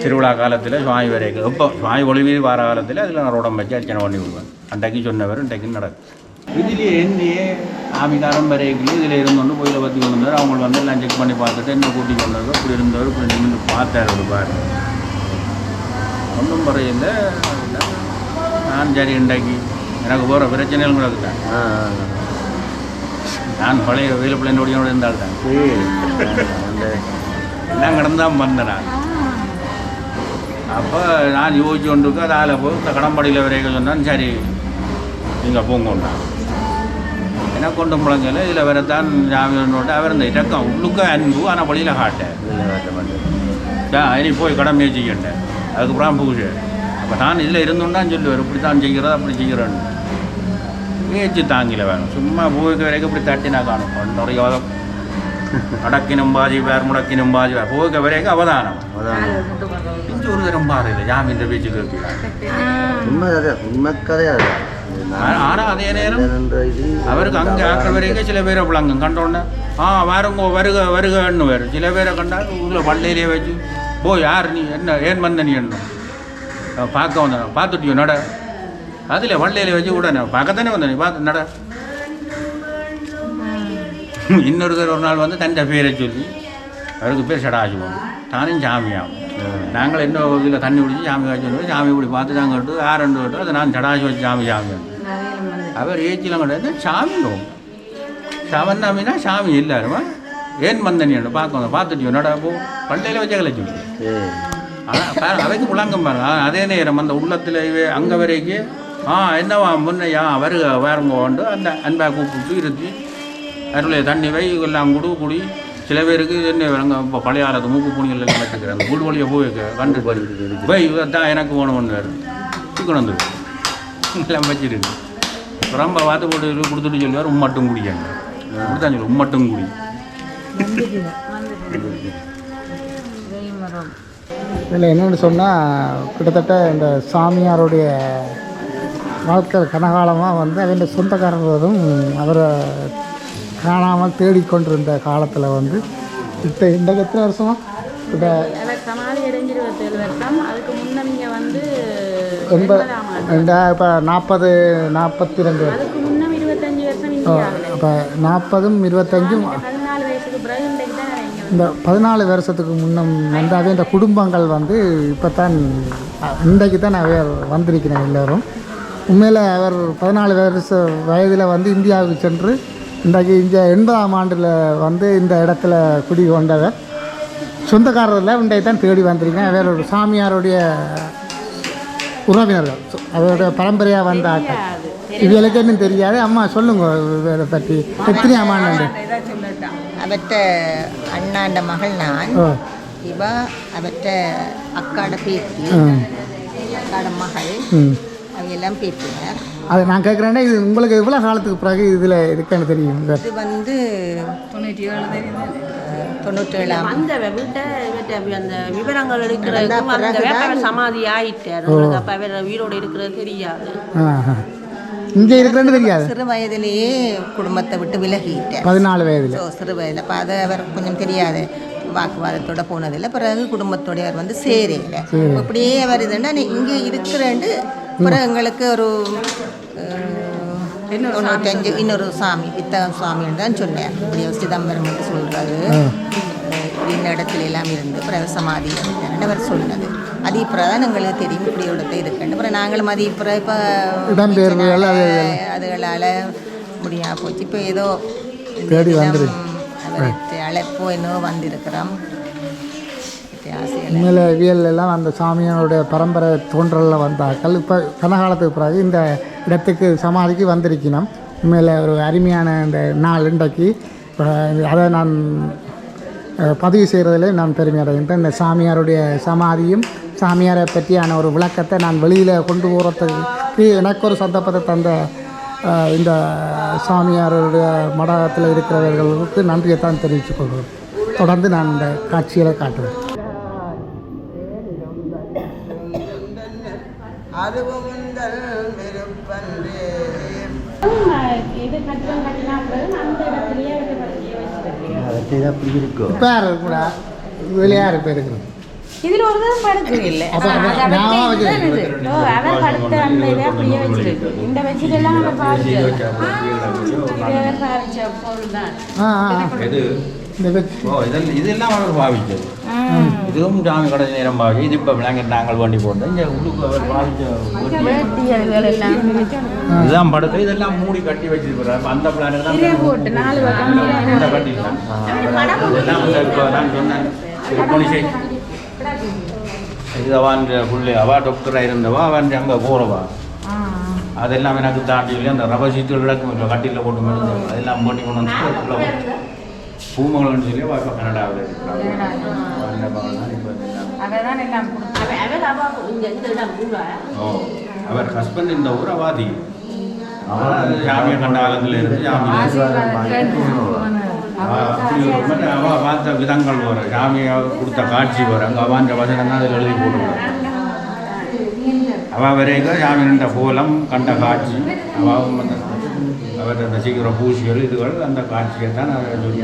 திருவிழா காலத்தில் சுவாமி வரைக்கும் இப்போ சுவாமி ஒளிவீதி வார காலத்தில் அதில் நான் ரோடம் வச்சு அர்ச்சனை பண்ணி விடுவேன். அன்றைக்கு சொன்னவர் இன்றைக்கு நடக்கும். இதுலேயே என்னையே ஆமிகாரம் வரைக்கும் இதில் இருந்தோன்னு கோயிலை பற்றி கொண்டு வந்தார். அவங்க வந்து எல்லாம் செக் பண்ணி பார்த்துட்டு என்ன கூட்டி கொண்டு வந்தவர் இப்படி இருந்தவர் இப்படி நின்று பார்த்தார். ஒரு பாரு ஒன்றும் குறையில நான் சரி இன்றைக்கு எனக்கு போகிற பிரச்சனைகள் கூட இருக்குதான். நான் பழைய வெயில் பிள்ளைனோடையோடு இருந்தால்தான் எல்லாம் கடந்தான் வந்தேன் நான். அப்போ நான் யோசிச்சு கொண்டு அது ஆளை போய் இந்த கடம்படியில் வரைக்கும் சொன்னான். சரி நீங்கள் போங்கண்ணா எனக்கு கொண்டு முழங்கல இதில் வரத்தான் ஜாமீனோட்டு அவர் இந்த இறக்கம் உள்ளுக்க அன்பு ஆனால் படியில் காட்டேன். இனி போய் கடமையை செய்யண்டேன். அதுக்கப்புறம் பூஜை அப்போ நான் இதில் இருந்தோன்னு சொல்லுவார் இப்படி தான் செய்கிறதா அப்படி செய்கிறேன்னு பேச்சு தாங்கில வேணும். சும்மா பூவுக்கு வரைக்கும் இப்படி தட்டினா காணும். நிறைய அடக்கினும் பாதி வேறு முடக்கினும் பாதி வேறு பூவுக்கு வரைக்கும் அவதானம் பிஞ்சு ஒரு தரம் பாருங்க ஜாமீன் பேச்சு கேட்கிறார். ஆனால் அதே நேரம் அவருக்கு அங்கே ஆக்கிற வரைக்கும் சில பேரை பிள்ளைங்க கண்டோன்னே வேறுங்க வருக வருகன்னு வேறு சில பேரை கண்டால் உள்ள பள்ளியிலே வச்சு போய் யார் நீ என்ன ஏன் வந்த நீ என்ன பார்க்க வந்த பார்த்துட்டியோ நட அதில் வள்ளையில் வச்சு உடனே பார்க்கத்தானே வந்த நீ பார்த்து நட. இன்னொருத்தர் ஒரு நாள் வந்து தண்டை பேரை சொல்லி அவருக்கு பேர் சடாச்சுவோம் தானும் சாமியாகும். நாங்கள் என்ன இதில் தண்ணி குடிச்சு சாமி காய்ச்சி சாமி இப்படி பார்த்து தான் கட்டு ஆரண்டு கட்டு அதை நான் சடாச்சு வச்சு சாமி அவர் ஏச்சிலாம் கிடையாது சாமியோ சாமன்னாமினா சாமி எல்லாருமா ஏன் வந்தனி பார்க்க பார்த்துட்டியோ நட போ பள்ளையில் வச்ச கலை சொல்லி. ஆனால் அவைக்கு புழங்கம் பாருங்க. அதே நேரம் அந்த உள்ளத்தில் அங்கே வரைக்கும் என்னவா முன்னையா வருக வேறங்கோண்டு அந்த அன்பா கூப்பிட்டு இருத்தி அருளைய தண்ணி வை எல்லாம் குடி சில பேருக்கு என்ன வேணுங்க இப்போ பழைய ஆளது மூக்கு புனிகள் எல்லாம் வச்சுக்கிறாங்க. கூழ் வழியை போய் கண்டு போய் தான் எனக்கு போகணும்னு வேறு சிக்கணும் வந்து எல்லாம் வச்சுருக்கு. ரொம்ப வாத்து போட்டு கொடுத்துட்டு சொல்லுவார் உம்மட்டும் குடிக்காங்க அப்படித்தான் சொல்லு உம்மட்டும் குடி. இதில் என்னென்னு சொன்னால் கிட்டத்தட்ட இந்த சாமியாருடைய வாழ்க்கை கனகாலமாக வந்து அவருடைய சொந்தக்காரர்களும் அவரை காணாமல் தேடிக்கொண்டிருந்த காலத்தில் வந்து இப்போ இந்த எத்தனை வருஷமா இப்போ சமாதி அடைஞ்சு 27 வருஷம். அதுக்கு முன்னே வந்து இப்போ 42 அதுக்கு முன்னே 25 வருஷம் இந்தியாவில். இப்போ 40 25 14 வயசுக்கு பிறகு இன்றைக்கு தான் இந்த 14 வருஷத்துக்கு முன்னம் வந்தாவே இந்த குடும்பங்கள் வந்து இப்போ தான் இன்றைக்கு தான் அவர் வந்திருக்கிறேன் எல்லோரும். உண்மையில் அவர் 14 வயதில் வந்து இந்தியாவுக்கு சென்று இன்றைக்கு இந்த 80ஆம் ஆண்டில் வந்து இந்த இடத்துல குடி கொண்டவர். சொந்தக்காரரில் இன்றைக்கு தான் தேடி வந்திருக்கேன். அவர் ஒரு சாமியாருடைய உறவினர்கள் அவருடைய பரம்பரையாக வந்த ஆட்கள். இவளுக்கு இன்னும் தெரியாது. அம்மா சொல்லுங்க இவரை பற்றி. எத்தனையாம் ஆண்டு? அவற்ற அண்ணாண்ட மகள் நான். இவ அவற்ற அக்காட பேத்தி அக்காட மகள் அவையெல்லாம் பேத்தினர். அது நான் கேட்குறேன்னா இது உங்களுக்கு எவ்வளோ காலத்துக்கு பிறகு இதில் இருக்குன்னு தெரியும்? இது வந்து 97 அந்த வீட்டை அந்த விவரங்கள் எடுக்கிறது சமாதி ஆயிட்டார். அப்போ அவர் வீரோடு இருக்கிறது தெரியாது. இங்கே இருக்கிறேன்னு தெரியாது. சிறு வயதிலேயே குடும்பத்தை விட்டு விலகிட்டேன். 14 வயதில் சிறு வயதில். அப்போ அதை அவர் கொஞ்சம் தெரியாது, வாக்குவாதத்தோட போனதில்லை. பிறகு குடும்பத்தோடைய அவர் வந்து சேரையில் இப்படியே அவர் இதுன்னா இங்கே இருக்கிறேன்னு பிறகு எங்களுக்கு ஒரு 95 இன்னொரு சாமி பித்தகம் சுவாமின்னு தான் சொன்னேன். இப்படி சிதம்பரம் என்று சொல்கிறது இந்த இடத்துல எல்லாம் இருந்து பிறகு சமாதி அப்படின்னு அவர் சொன்னது. அதிப்புறம் தான் எங்களுக்கு தெரியும் இப்படி இடத்த இருக்குன்னு. அப்புறம் நாங்களும் அதிப்புறம் இப்போ அதுகளால் முடியாமல் போச்சு. இப்போ ஏதோ அழைப்போ இன்னும் வந்திருக்கிறோம். உண்மையில எல்லாம் அந்த சாமியானுடைய பரம்பரை தோன்றலில் வந்தாக்கள் இப்போ கனகாலத்துக்கு பிறகு இந்த இடத்துக்கு சமாதிக்கு வந்திருக்கணும். உண்மையில் ஒரு அருமையான இந்த நாள் இன்றைக்கு அதை நான் பதிவு செய்கிறதில் நான் பெருமை அடைகின்றேன். இந்த சாமியாருடைய சமாதியும் சாமியாரை பற்றியான ஒரு விளக்கத்தை நான் வெளியில் கொண்டு போகிறதுக்கு எனக்கு ஒரு சந்தர்ப்பத்தை தந்த இந்த சாமியாருடைய மடத்தில் இருக்கிறவர்களுக்கு நன்றியை தான் தெரிவித்துக் கொள்கிறேன். தொடர்ந்து நான் இந்த காட்சிகளை காட்டுவேன். அதுவும் விருப்பன்றே இது கட்டிடம் கட்டினா அந்த இடத்துலயே அப்படி இருக்கும். இப்போ யார் கூட வெளியார் இப்போ இருக்கிறோம். இதில் ஒரு தான் படுக்கவே இல்லை. அதான் படுத்த அந்த இதை அப்படியே வச்சிருக்கு. இந்த வச்சுட்டெல்லாம் நம்ம பாதிச்ச பொருள் தான். இதெல்லாம் அவர் பாவிச்சது. இதுவும் சாமி கடைசி நேரம் பாவிச்சு. இது இப்போ விளங்கிட்டு நாங்கள் வண்டி போட்டோம். இங்கே உள்ளுக்கு அவர் பாவிச்ச இதுதான் படுத்து இதெல்லாம் மூடி கட்டி வச்சிருக்கிறார். அந்த பிளானுக்கு போட்டு 4 பக்கம் கட்டிக்கலாம். நான் சொன்னேன் இது அவன் பிள்ளை அவா டாக்டராக இருந்தவா அவன் அங்கே போகிறவா அதெல்லாம் எனக்கு தாண்டி அந்த ரப்பர் சீட்டுகள் கிடக்கும் இப்போ கட்டியில் போட்டு முடிஞ்சோம் அதெல்லாம் பண்ணி கொண்டு வந்து பூமங்கள்னு சொல்லி இப்போ கனடாவில் ஓ அவர் ஹஸ்பண்ட் இந்த ஊர் அவாதி ஜாமிய கண்ட காலத்தில் இருந்து அவ பார்த்த விதங்கள் வரும் ஜாமியா கொடுத்த காட்சி வரும் அங்கே அவான்ற வசனம் தான் அதில் எழுதி போடுவார் அவள் வரைக்கும் ஜாமீன்ன்ற கோலம் கண்ட காட்சி அவாவும் அவர் அந்த சீக்கிரம் பூசிகள் இதுகள் அந்த காட்சியை தான் நான் சொல்லி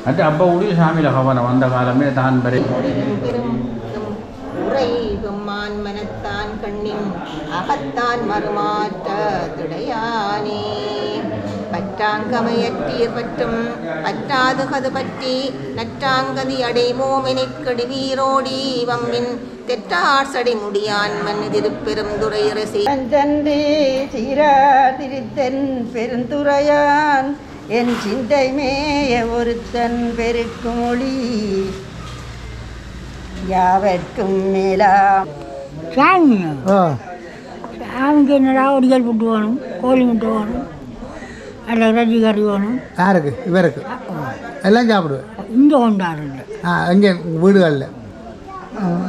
அது அப்போ உடைய சாமியில் கவனம் வந்த காலமே தான் வரை உறைகும்மான் மனத்தான் கண்ணின் அகத்தான் மறுமாற்ற துடையானே பற்றாங்கமையற்றீர் பற்றும் பற்றாது கது பற்றி நற்றாங்கதி அடைமோமெனிக்கடி வீரோடி வம்மின் தெற்றார் சடை முடியான் மன் திருப்பெரும் துறையரசி தந்தி சீரா திருத்தன் பெருந்துறையான் என் சிந்தை மேய ஒருத்தன் பெருக்கும் மொழி யாவர்க்கும் மேலா சாமியா சாமிக்கு என்னடா ஒடிகள் புட்டு வேணும் கோழி முட்டை வேணும் அதில் இறைச்சி கறி வேணும் யாருக்கு இவருக்கு எல்லாம் சாப்பிடுவேன் இங்கே கொண்டாடுங்க இங்கே வீடுகளில்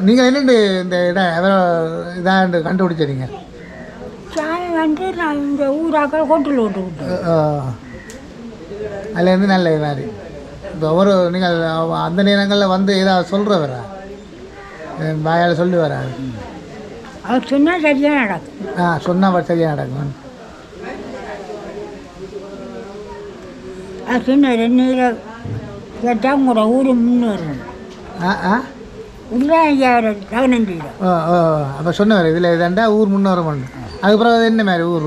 நீங்கள் என்னண்டு இந்த இடம் எவ்வளோ இதாண்டு கண்டுபிடிச்சிருங்க சாமி வந்து நான் இந்த ஊராக்கள் ஹோட்டல் ஓட்டு விட்டேன் அதுலேருந்து நல்ல மாதிரி இப்போ ஒரு நீங்கள் அந்த நேரங்களில் வந்து ஏதாவது சொல்கிற வரா வாயால் சொல்லி வராது அவர் சொன்னால் சரியாக நடக்கும் சொன்னால் சரியாக நடக்கும் அது சொன்ன ரெண்டு கேட்டால் உங்களோட ஊர் முன்னேறணும் உள்ளே பதினஞ்சு அப்போ சொன்னவர் இதில் இதாண்டா ஊர் முன்னேற பண்ணு அதுக்கப்புறம் என்ன மாதிரி ஊர்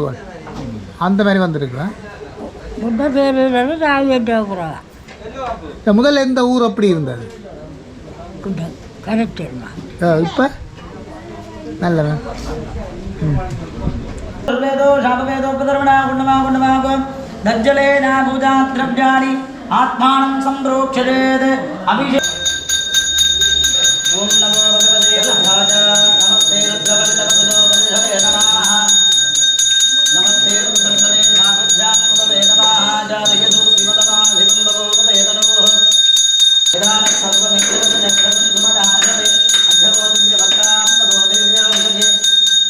அந்த மாதிரி வந்துருக்குறேன் முட்டை பேர் ராவியட்டாக்குறா முதல்ல எந்த ஊர் அப்படி இருந்தது கரெக்டுமா இப்போ நல்லவன் दज्जलेन पूजाद्रव्याणि आत्मानं सम्प्रोक्षयेत् अभिषेक ओम नमो भगवते रथाय नमस्ते रुद्रवल्लभो वल्लभे नमः नमस्ते रुद्रवल्लभे नागजापदे नमः जातयतु विमलमाधिपं भगवते तनोः यदा सर्वमित्रजनक्रं सुमदानवे अध्यवोद्य वक्रापदो देव्योगे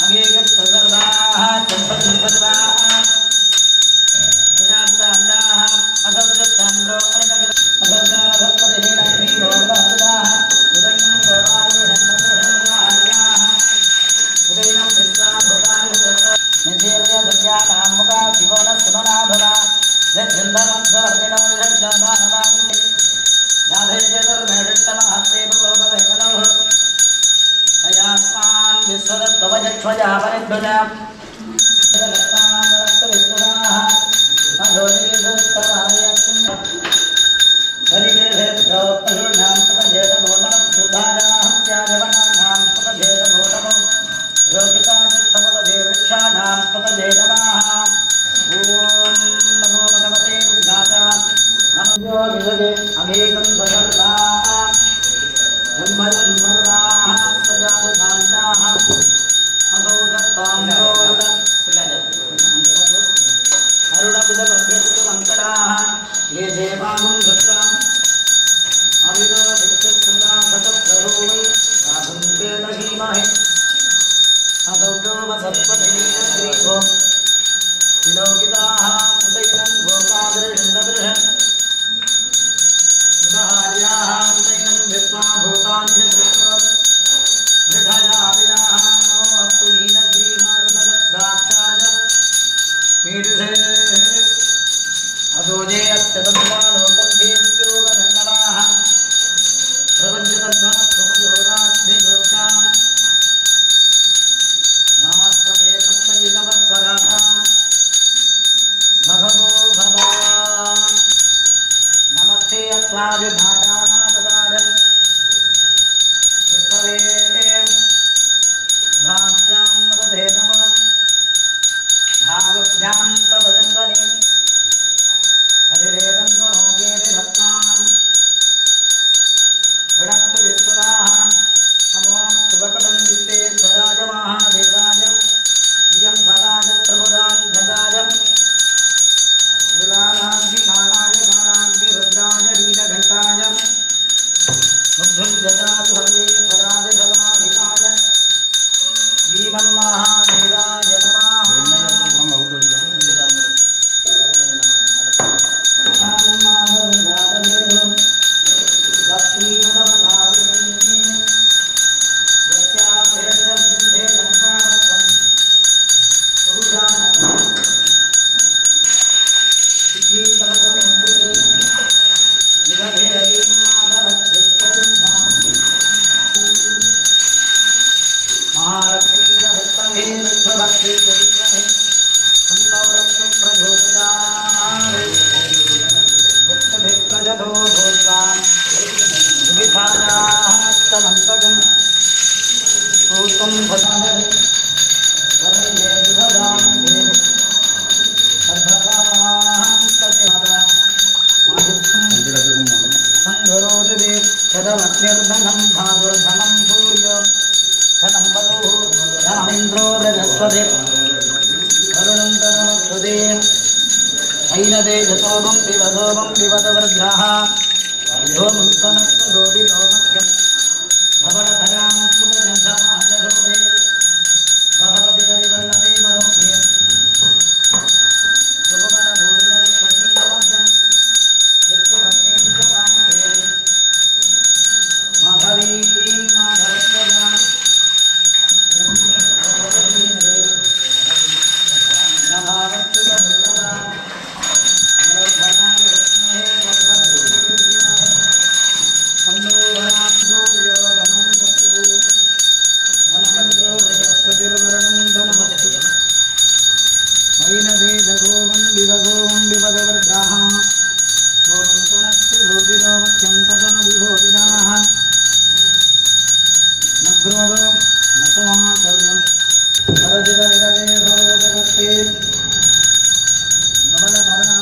अगेगत् सर्वाः चम्पतिपद्वाः जन्मजन्मर्वाः सजातकाण्डाः अगौरत्वां असौजोपसत्पथैनग्रीवो विलोकिताः उतैनं गोपादृशन्ददृश उदहार्याः उतैनं विश्वा भूतानि च मृढजादिनाः नमो अस्तु नीलग्रीवारुदगद्राक्षाय मीरुषे अदोजे अत्यदन्तालोकभ्येभ्यो वदन्नवाः प्रपञ्चतद्भणस्वपयोराद्धिगोक्षाम् नास्त्वते तत्त्वयुगमत्पराकाम् भगवो भवान् नमस्ते अत्वाविभाजानाददारम् विष्णवे भास्यां वदधे नमः भावभ्यां तवदन्दने हरिरेदं स्वरोगेति भक्तान् विडक्तु विस्फुराः नमोऽस्तु भगवन् विश्वेश्वराय महादेवाय प्रियं भराय प्रभुरान्धकाय विलालाब्धिकालाय कालाग्निरुद्राय नीलघण्टाय मुग्धुञ्जगाय सर्वेश्वराय सर्वाधिकाय श्रीमन्महादेवाय नमः धनं भादुर्धनं सूर्यो धनं बलुः धनमिन्द्रो बृहस्पति करुणं तनमक्षुदे ऐनदे जतोमं विवदवृद्धाः सोमं सनक्तशोभितोमख्यं धवलधरां सुखगन्धमाजशोभे भगवति गरिवल्लभे वरोभ्ये शुभवनभूरिवरस्पतीयमध्यं यत्त्वभक्तिं च कान्ते माधवीं माधवत्वया नभावत्तु तद्भुतरा मनोधराय विष्णुहे भगवद्गुरुदेवाय सन्दोहरात् सूर्यो धनं वस्तु धनमिन्द्रो बृहस्पतिर्वरुणं धनमस्तु वैनदे जगोवं विवदवृद्धाः सोमं तनस्य भूतिरो मख्यं तथा विभोदिनाः नग्रोधो न समाचर्यं सरजितनिरगे भवोदगस्ते नवलधरा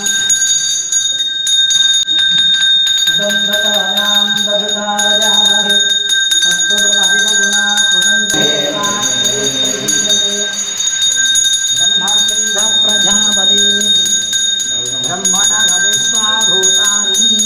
सुगन्धतायां दधुतारजामहे अस्तुर्महिमगुणा पुनन्दे ब्रह्मानन्द प्रजापति ब्रह्मणः विश्वा भूतानि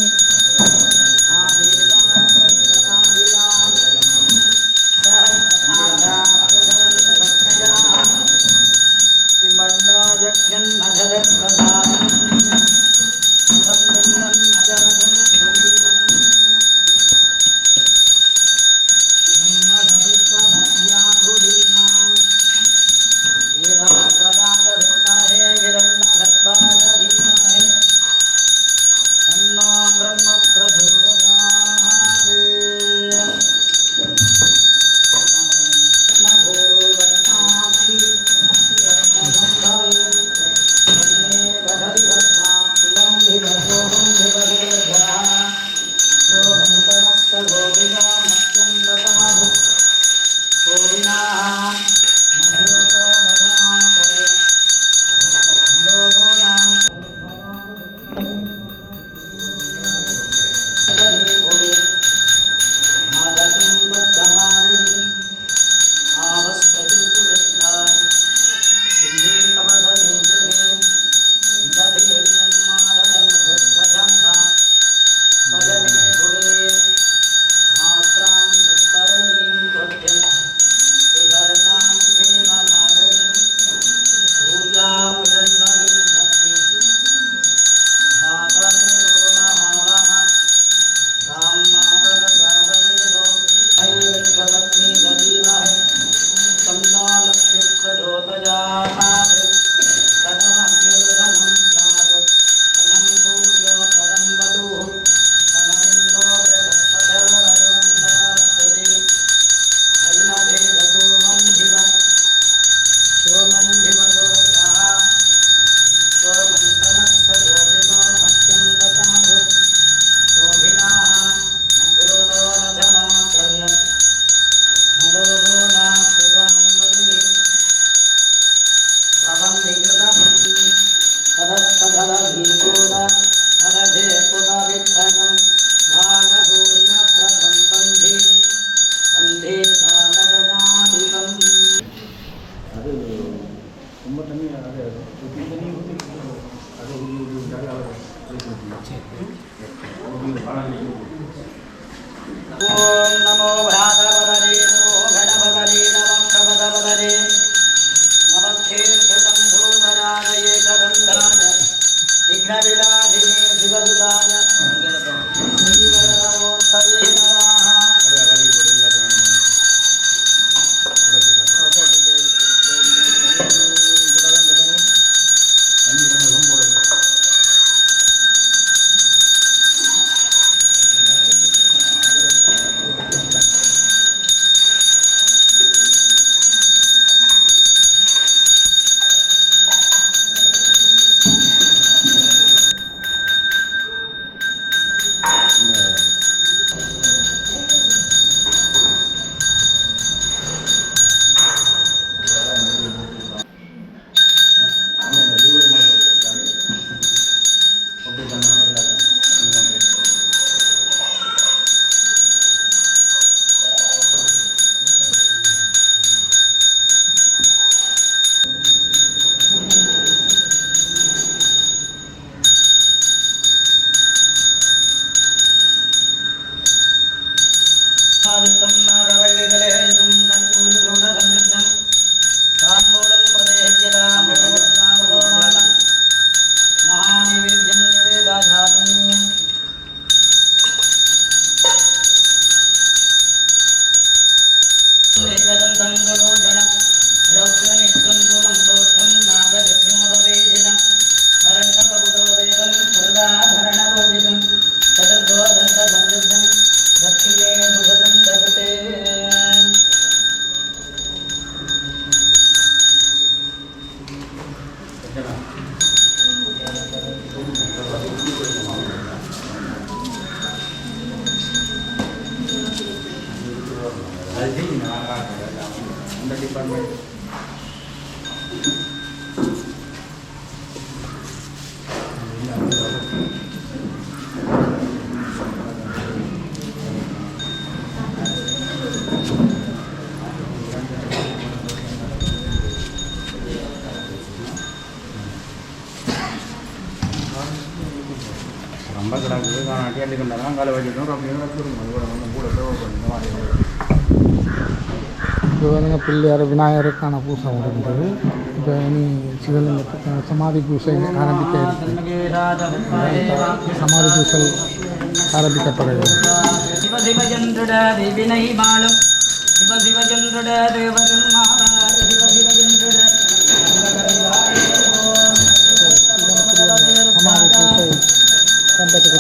सर्वमङ्गलोजनं रौद्रनेत्रं दुलम्बोष्ठं नागरज्ञोपवेदिनं हरण्यवपुटोदेवं सर्वाभरणभूषितं चतुर्भुवदन्तसंयुक्तं दक्षिणे भुजतं जगते ரொம்ப கிடக்குது காணாட்டி அள்ளிக்கொண்டாங்க காலை வச்சுட்டோம் அப்படின்னு கூட இப்போ வந்து பிள்ளையார் விநாயகருக்கான பூசை முடிந்தது. இப்போ இனி சிவலிங்கத்துக்கான சமாதி பூசை ஆரம்பிக்க இருக்கு. சமாதி பூசை ஆரம்பிக்கப்படுகிறது. சிவசிவச்சந்திர தேவினை பாலும் சிவசிவச்சந்திர தேவரும் மாவார் சிவசிவச்சந்திர சமாதி பூசை கண்டத்துக்கு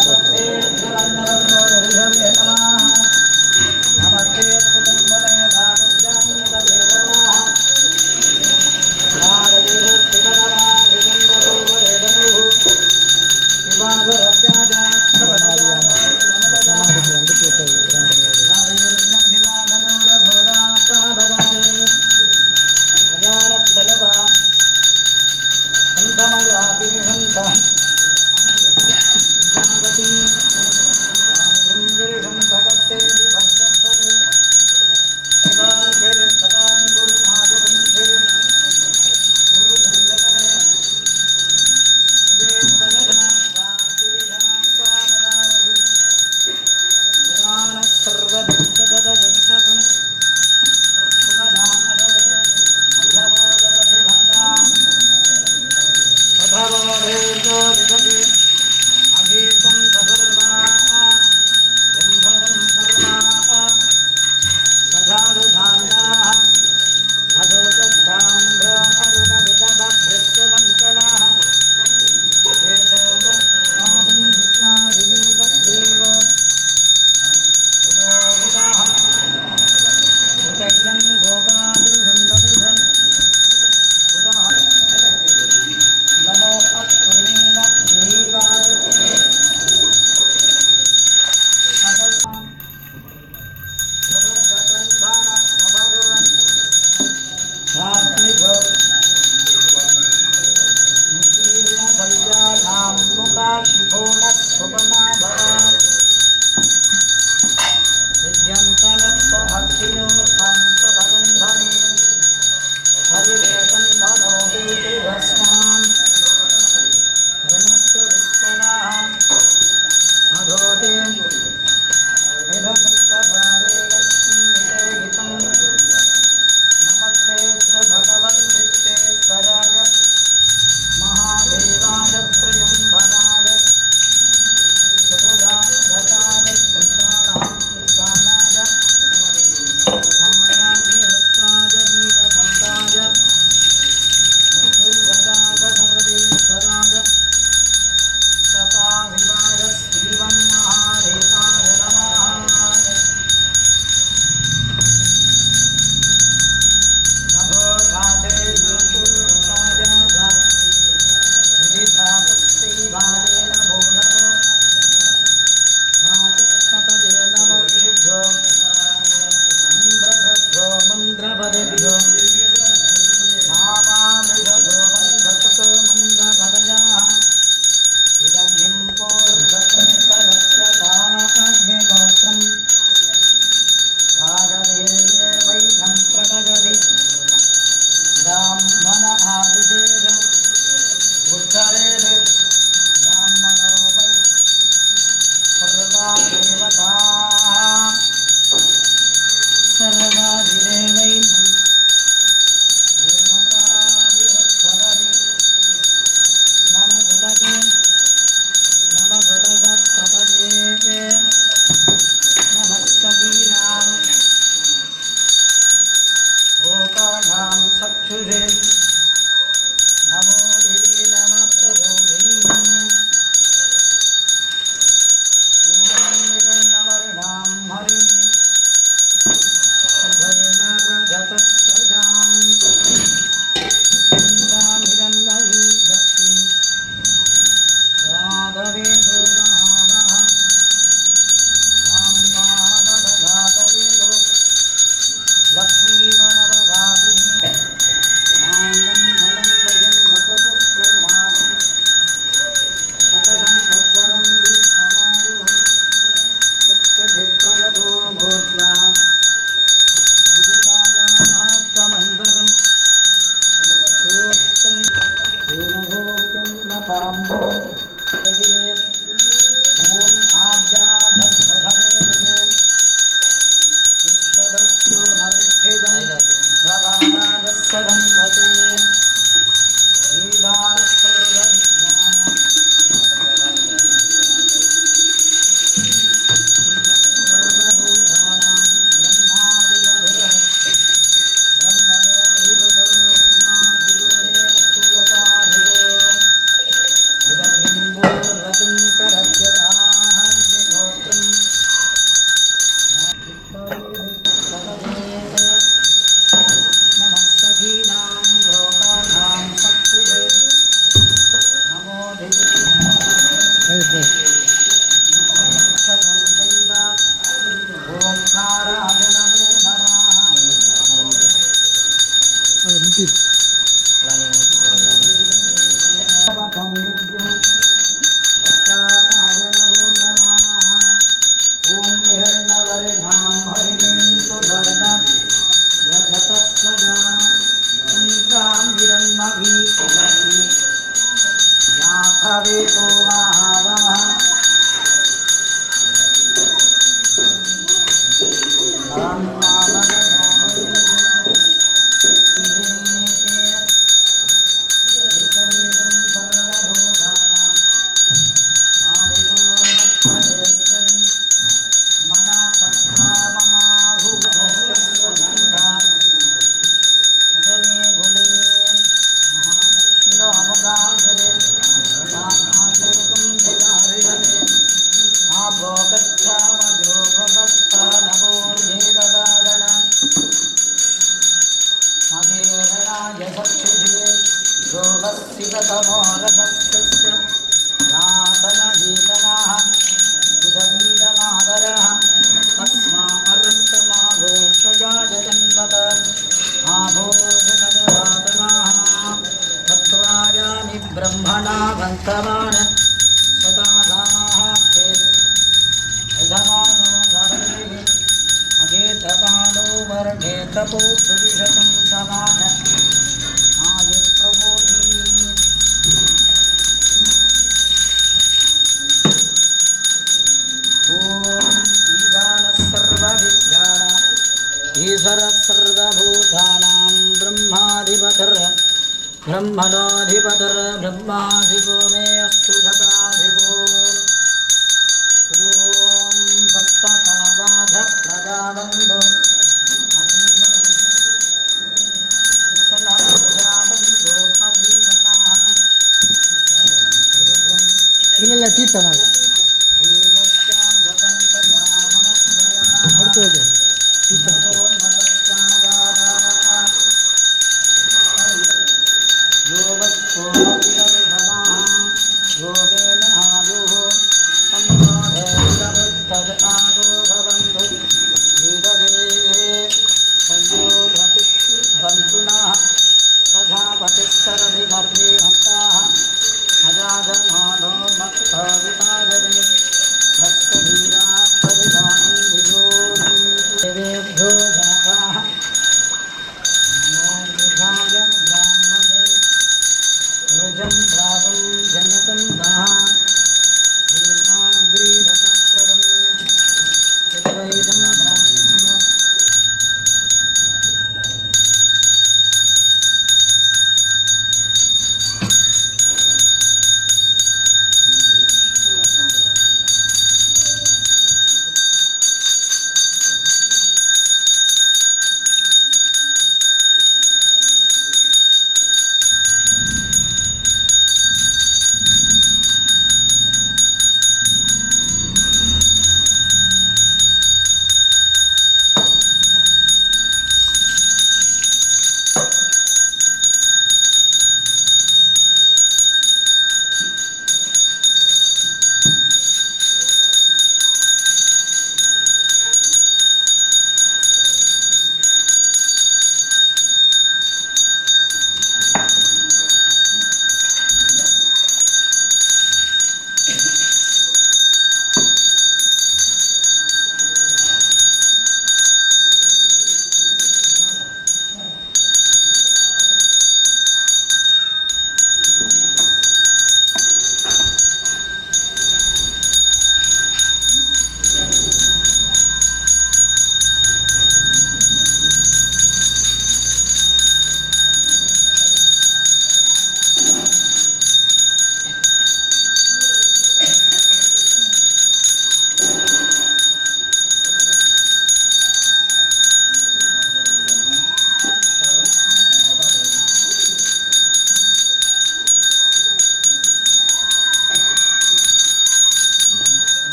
चक्षुषे नमो दिवे नमः प्रभोवे पूर्णवर्णां हरिणीं सुवर्णरजतस्तजाम् इन्द्रामिरन्नवी लक्ष्मीं राधवेदो महावः रामवावदधातवेदो लक्ष्मीवनवरादिनी आनन्दं भजन् भगवत्प्रभावं शतशं तत्परं दीपमायुः सत्यभिप्रगतो भूत्वा विदितायाः त्वमन्वगम् सूक्तं हेमभोक्यं न पाम्बो जगिरे ॐ आद्याधद्धधमे विष्टदस्तु नर्भिदं प्रभानादस्य गन्धते श्रीदासर्वविद्यानां सर्वभूतानां ब्रह्मादिवधुरः ब्रह्मणा भक्तवान् सदाधास्ते यजमानो भवति अगेतपालो वर्णेतपो सुविशतं समान आयुप्रबोधि ॐ ईशानः सर्वविद्यानां ईश्वरः सर्वभूतानां ब्रह्माधिपतिर् ब्रह्मणोऽधिपतिर् ब्रह्मा शिवो मे अस्तु सदाशिवो ॐ सत्पथावाधप्रजाबन्धो सकलप्रजाबन्धो अधीवनाः இல்லை தீர்த்தமாக அடுத்து வைக்க தீர்த்தம் प्रजापतिस्तरधिगर्भे भक्ताः अजाजमानो भक्तविताय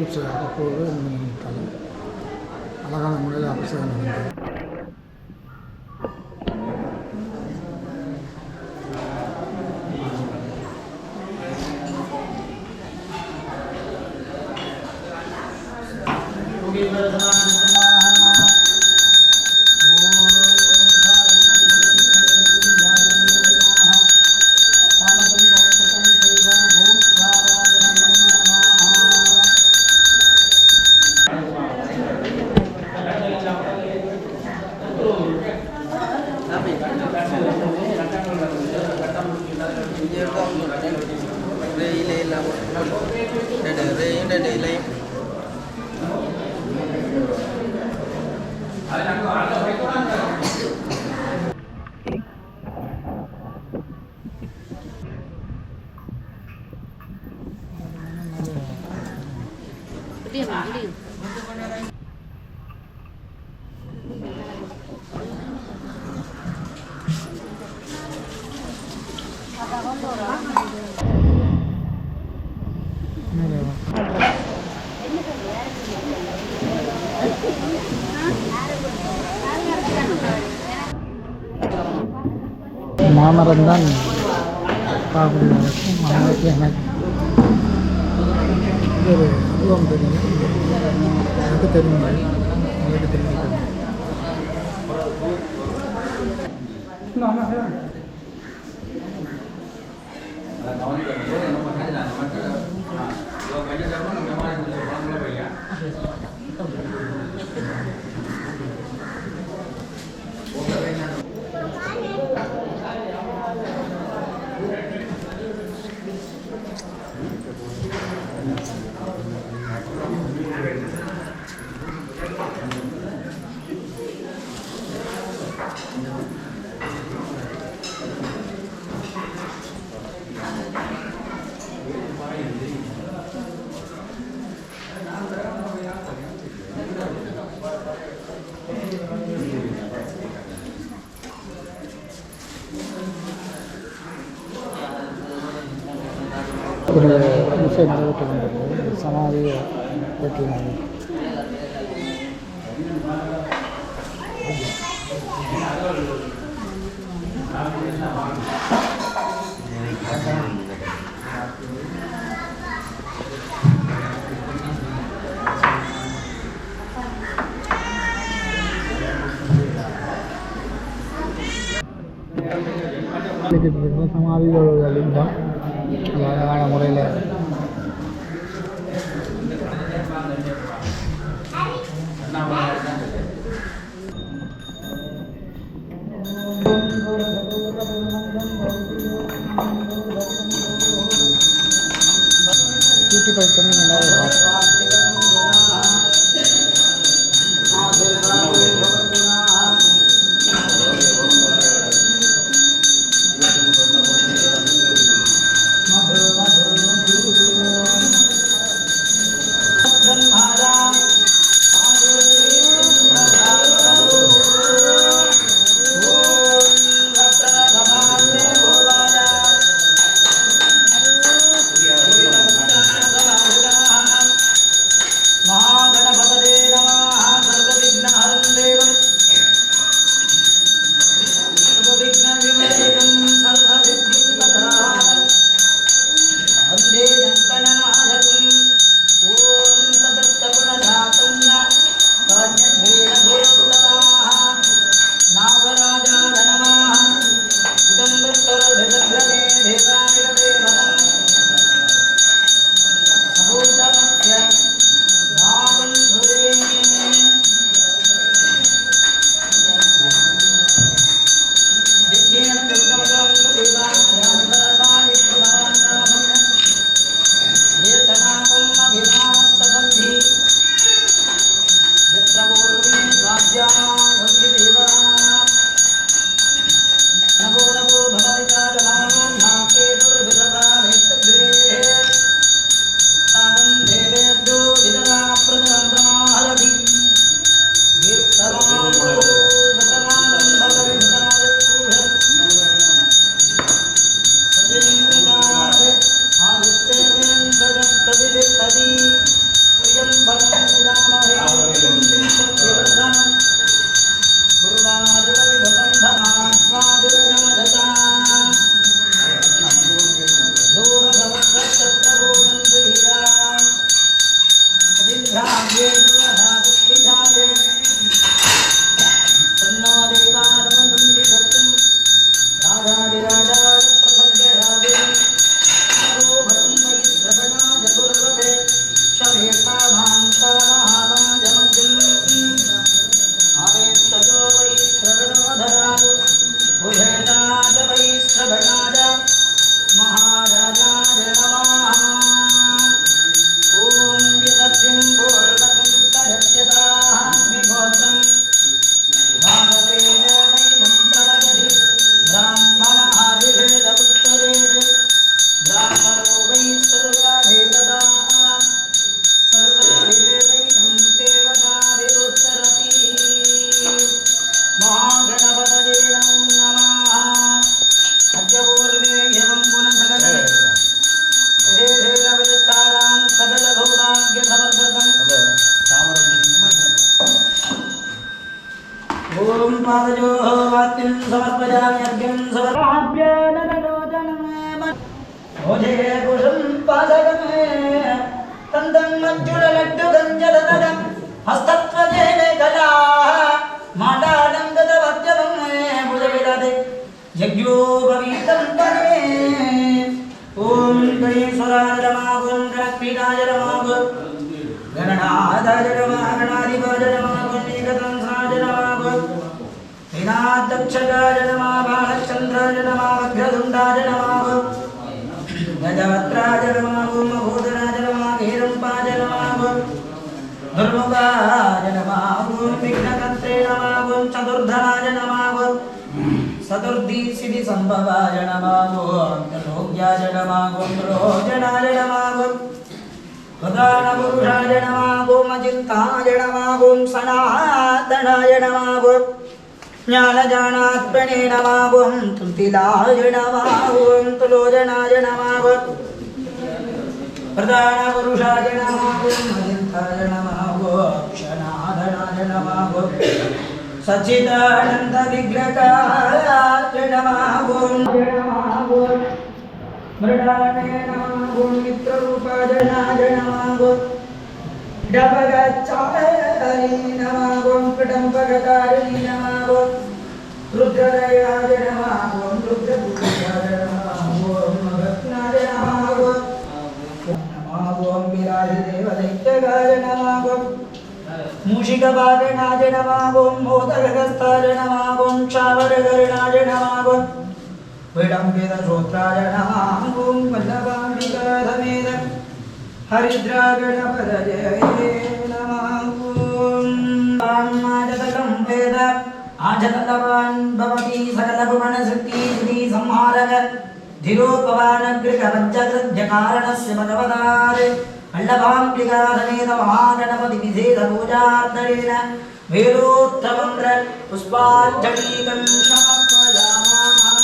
அபிஷேகம் அப்போது அழகான முறையில் அபிஷேகம் நடந்தது. மாமரம் தான் பார்க்கணும். மாமரத்தில் எனக்கு ஒரு உருவம் தெரியும், எனக்கு தெரியும், உங்களுக்கு தெரியும். ஒரு விஷயம் நிறைவேற்றுகின்றது சமாதியை வெட்டினாங்க. சமாதியோட லிங்கம் அழகான முறையில் பியூட்டிஃபை பண்ணி ॐ पादयोः वाक्यं समर्पयामि अर्घ्यं समर्पयाम्यनरोदनम् ओजे कुशं पादगमे तन्दं मज्जुललड्डुगञ्जलनदं हस्तत्वदेवे कला मातानं गतवद्यवं भुजविदधे यज्ञोपवीतं तन्मे ॐ गणेश्वराय नमः ॐ गणपीठाय नमः गणनाथाय नमः गणाधिपाय नमः एकतंसाय नमः विनादक्षकाय नमः बालचन्द्राय नमः वक्रतुण्डाय नमः गजवक्त्राय नमः महोदराय नमः हेरम्बाय नमः दुर्मुखाय नमः विघ्नकर्त्रे नमः चतुर्धराय नमः चतुर्दिसिद्धि संभवाय नमः लोक्याय नमः रोजनाय नमः प्रधानपुरुषाय नमः अजिताय नमः सनातनाय नमः ज्ञानजानात्मने नमः तुतिलाय नमः तुलोचनाय नमः प्रधानपुरुषाय नमः अजिताय नमः क्षणाधनाय नमः सच्चिदानंद विग्रहाय नमः मृडाने नमः मित्ररूपाय नमः डबगच्चारिणी नमः कडम्बगकारिणी नमः रुद्रदयाय नमः रुद्रपूजाय नमः भक्तनाय नमः विराजदेवदैत्यगाय नमः मूषिकवागणाय नमः मोदकहस्ताय नमः क्षावरकर्णाय नमः विडम्बितश्रोत्राय नमः वल्लभाम्बिकाधमेद हरिद्रागणपतये नमः आजतकं वेद आजतलवान् भवति सकलभुवनशक्ति संहारक धीरोपवानगृहवज्रकृत्यकारणस्य भगवदात् वल्लभाम्बिकाधमेद महागणपतिविधेयपूजार्थरेण वेदोत्तमं पुष्पाञ्जलिकं समर्पयामः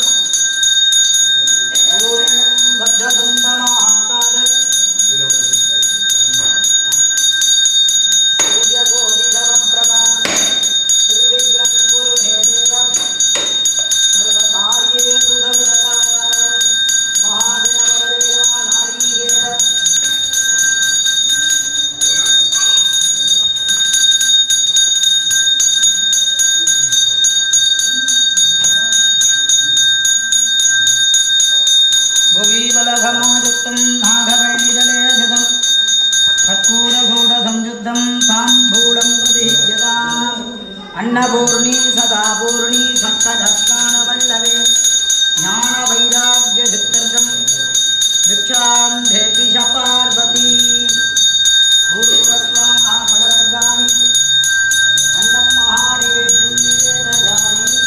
भुवीबलघमायुक्तं नागवैनिदलेशतं कर्पूरषोडसंयुद्धं ताम्बूलं प्रतिह्यताम् अन्नपूर्णी सदा पूर्णी सप्तदस्तानवल्लभे ज्ञानवैराग्यसिद्धर्गं भिक्षां देहि च पार्वती पूर्वस्वाहा पदवर्गानि अन्नं महादेव्यं निवेदयामि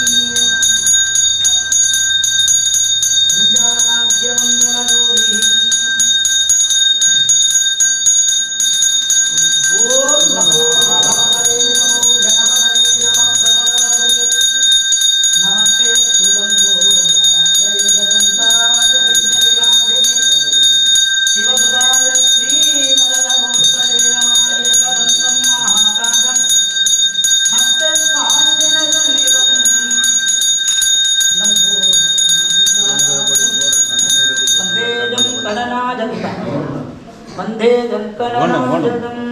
वंदे जंकरनाजतम्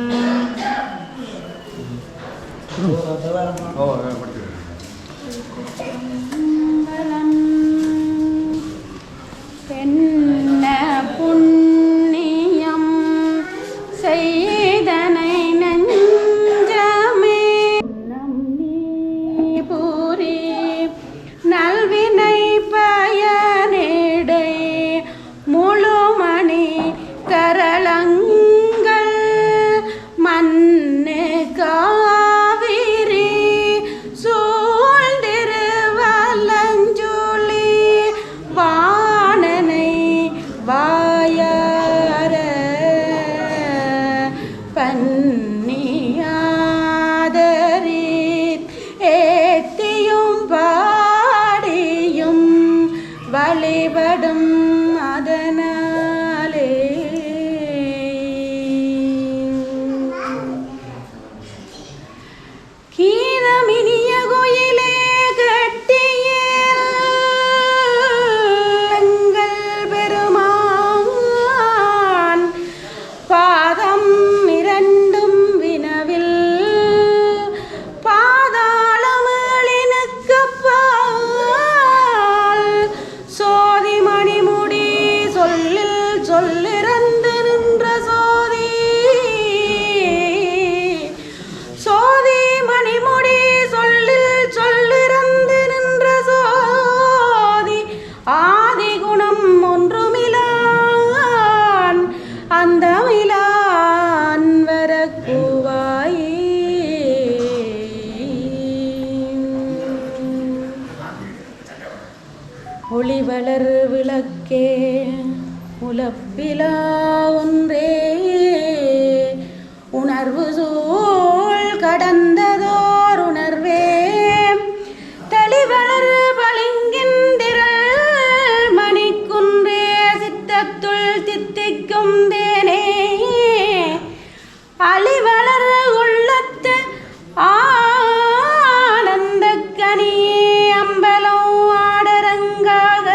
பெண்ண புண்ணியம் செய்தனை நெஞ்சமே நம்பி பூரி நல்வினை பயனேடை முழுமணி கரளங்கள் மண்ணு காவிரி சூழ்ந்திருவலஞ்சுளி வாணனை வாயார பன்னியாதரி ஏத்திய ஒளிவளர் விளக்கே உலப்பிலா ஒன்றே உணர்வு சூழ் கடந்ததோர் உணர்வே தெளிவளர் பளிங்கின் திரள் மணிக்குன்றே சித்தத்துள் தித்திக்கும் தேனே அழிவளர் உள்ளத்து ஆனந்த கனியே அம்பலம் ஆடரங்காக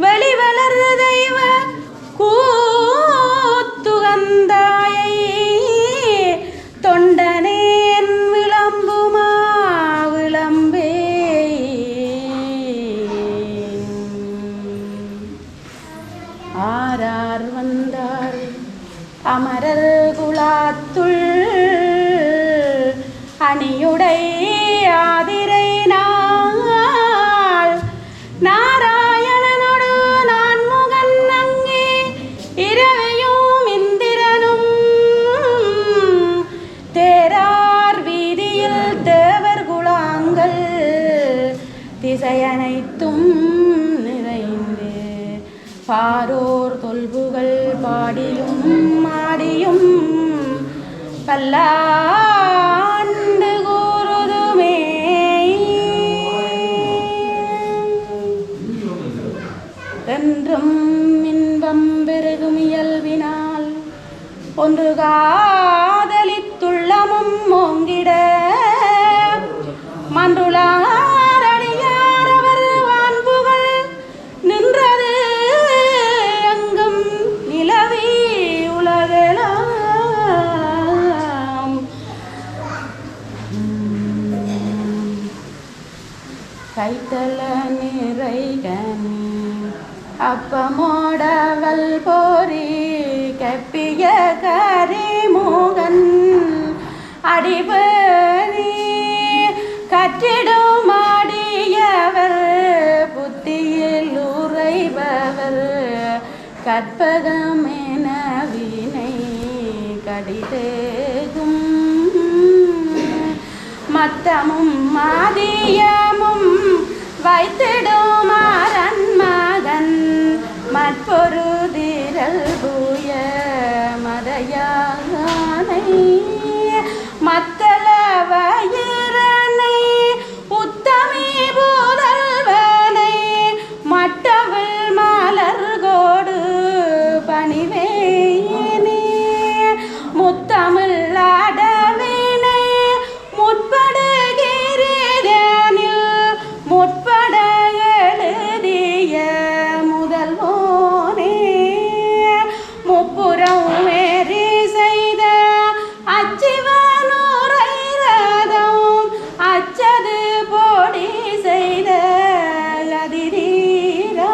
வெளிவளர் தெய்வ கூத்துகந்தாயை தொண்டனேன் விளம்புமா விளம்பே ஆரார் வந்தார் அமரர் குலாத்துள் அணியுடை ஆதிரை நாள் நாராயணனோடு நான் முகன் அங்கே இரவையும் இந்திரனும் தேரார் வீதியில் தேவர் குலாங்கள் திசையனைத்தும் நிறைந்து பாரோர் தொல்புகள் பாடியும் ஆடியும் பல்லாண்டு கூறுதுமே என்றும் இன்பம் பெருகும் இயல்பினால் ஒன்று காதலித்துள்ளமும் ஓங்கிட மன்றுளார் அடியார் அவர் வான்புகள் நின்றது எங்கும் நிலவி உலகெல்லாம் கைத்தல நிறைகனி அப்பமோடவல் போரி கப்பிய கரிமுகன் அடிபணி கற்றிடும் ஆடியவர் புத்தியில் உறைபவர் கற்பகமென வினை கடிதேகும் மத்தமும் மாதியமும் வைத்திடும் அரண் மகன் மற்பொரு திரள் பூய மதையானை மத்தள வயிறனை உத்தமி புதல்வனை மட்டவிழ் மலர்கோடு பணிவேனே முத்தமிழ் அடவினை முற்படுகிறேனில் முற்பட எழுதிய முதல்வோனே முப்புறம் வேறி செய்த அச்சிவனுரை ரதம் அச்சது போடி செய்த அதிரீரா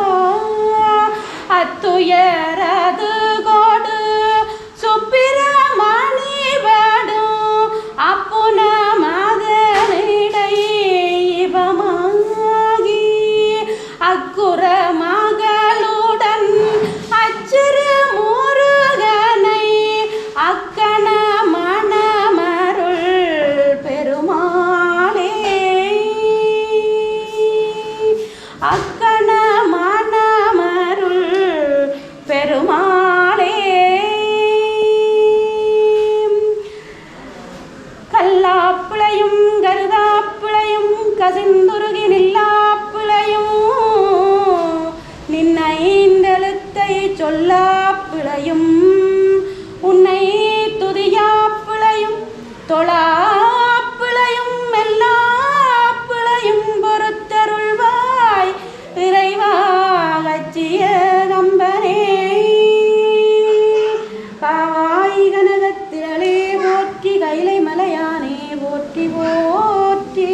அத்துயரது கோடு சுப்பிரமணி படும் அப்புன மகனிடை இவமாகி அக்குற மகளுடன் அச்சிறு முருகனை அக்கண மணமருள் பெருமாளே அக்கண மணமருள் பெருமாளே கல்லாப்பிளையும் கருதாப்பிளையும் கசிந்துருகி நில்லாப்பிளையும் நின்னைந்தெழுத்தை சொல்லாப்பிளையும் உன்னை துதியாப்பிளையும் தொழாப்பிளையும் எல்லாப்பிளையும் பொறுத்தருள்வாய் இறைவா கச்சிய கம்பனே காவாய் கனகத்திரளே போற்றி கைலை மலையானே போற்றி போற்றி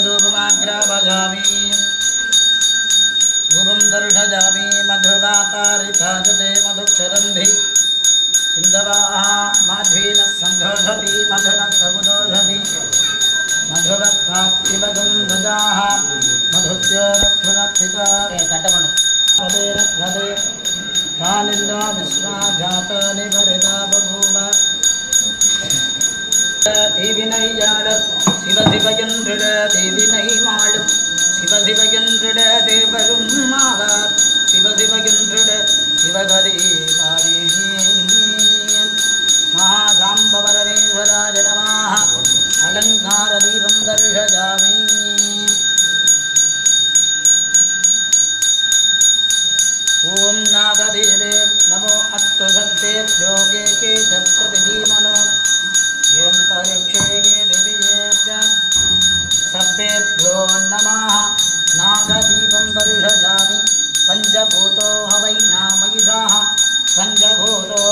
सुगन्धधूपमाग्राभजामि धूपं दर्शयामि मधुवातारिताजते मधुक्षरन्धि सिन्धवाः माध्वीनः सन्दोषति मधुनः समुदोषति मधुवत्पात्रिवगं ददाः मधुद्योरक्षुरक्षिता रथे रथे कालिन्दो विश्वा जातानि भरिता बभूव देविनै जाड शिव शिवयन्द्रिड देविनै माड शिव शिवयन्द्रिड देवरुं मावात् शिव शिवयन्द्रिड शिवगरी काली महासाम्बवरमेश्वराय नमः अलङ्कारदीपं दर्शयामि ॐ नागदेवे नमो अस्तु सत्तेभ्यो के च प्रतिधीमनो यन्तरिक्षे दिव्येभ्यः सर्वेभ्यो नमः नागदीपं दर्शयामि पञ्चभूतो हवै नामयिषाः पञ्चभूतो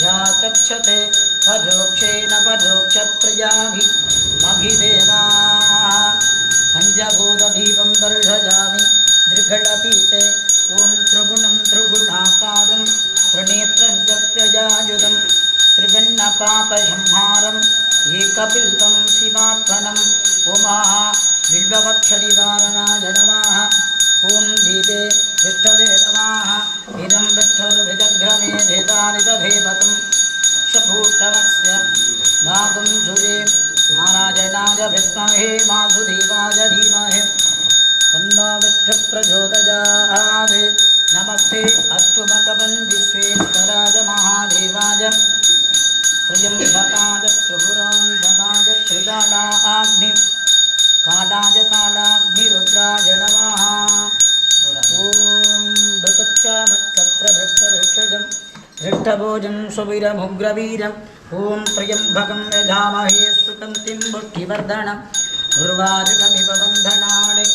या चक्षते परोक्षेण परोक्षप्रियाभिः मभिदेवाः पञ्चभूतदीपं दर्शयामि दृघटपीते ॐ त्रिगुणं त्रिगुणाकारं त्रिनेत्रं च त्रयायुधं त्रिगण्णपापसंहारम् एकपिल्लं शिवात्मनम् उमा बिल्ववक्षनिवारणाय नमः ॐ दीपे विष्णवे नमः इदं विष्णुर्विजग्रमे भेदानि तथेवतं शभूतवस्य नागं सुरे नारायणाय विद्महे वासुदेवाय धीमहि तन्नो विष्णुप्रचोदयात् नमस्ते अस्तु भगवन् विश्वेश्वराय महादेवाय त्र्यम्बकाय त्रिपुरान्तकाय त्रिकालाग्नि कालाय कालाग्निरुद्राय नमः ॐ भृतच्चामच्छत्रभृष्टभृक्षजं धृष्टभोजं सुवीरमुग्रवीरम् ॐ त्र्यम्बकं यजामहे सुगन्धिं पुष्टिवर्धनम् उर्वारुकमिव बन्धनानि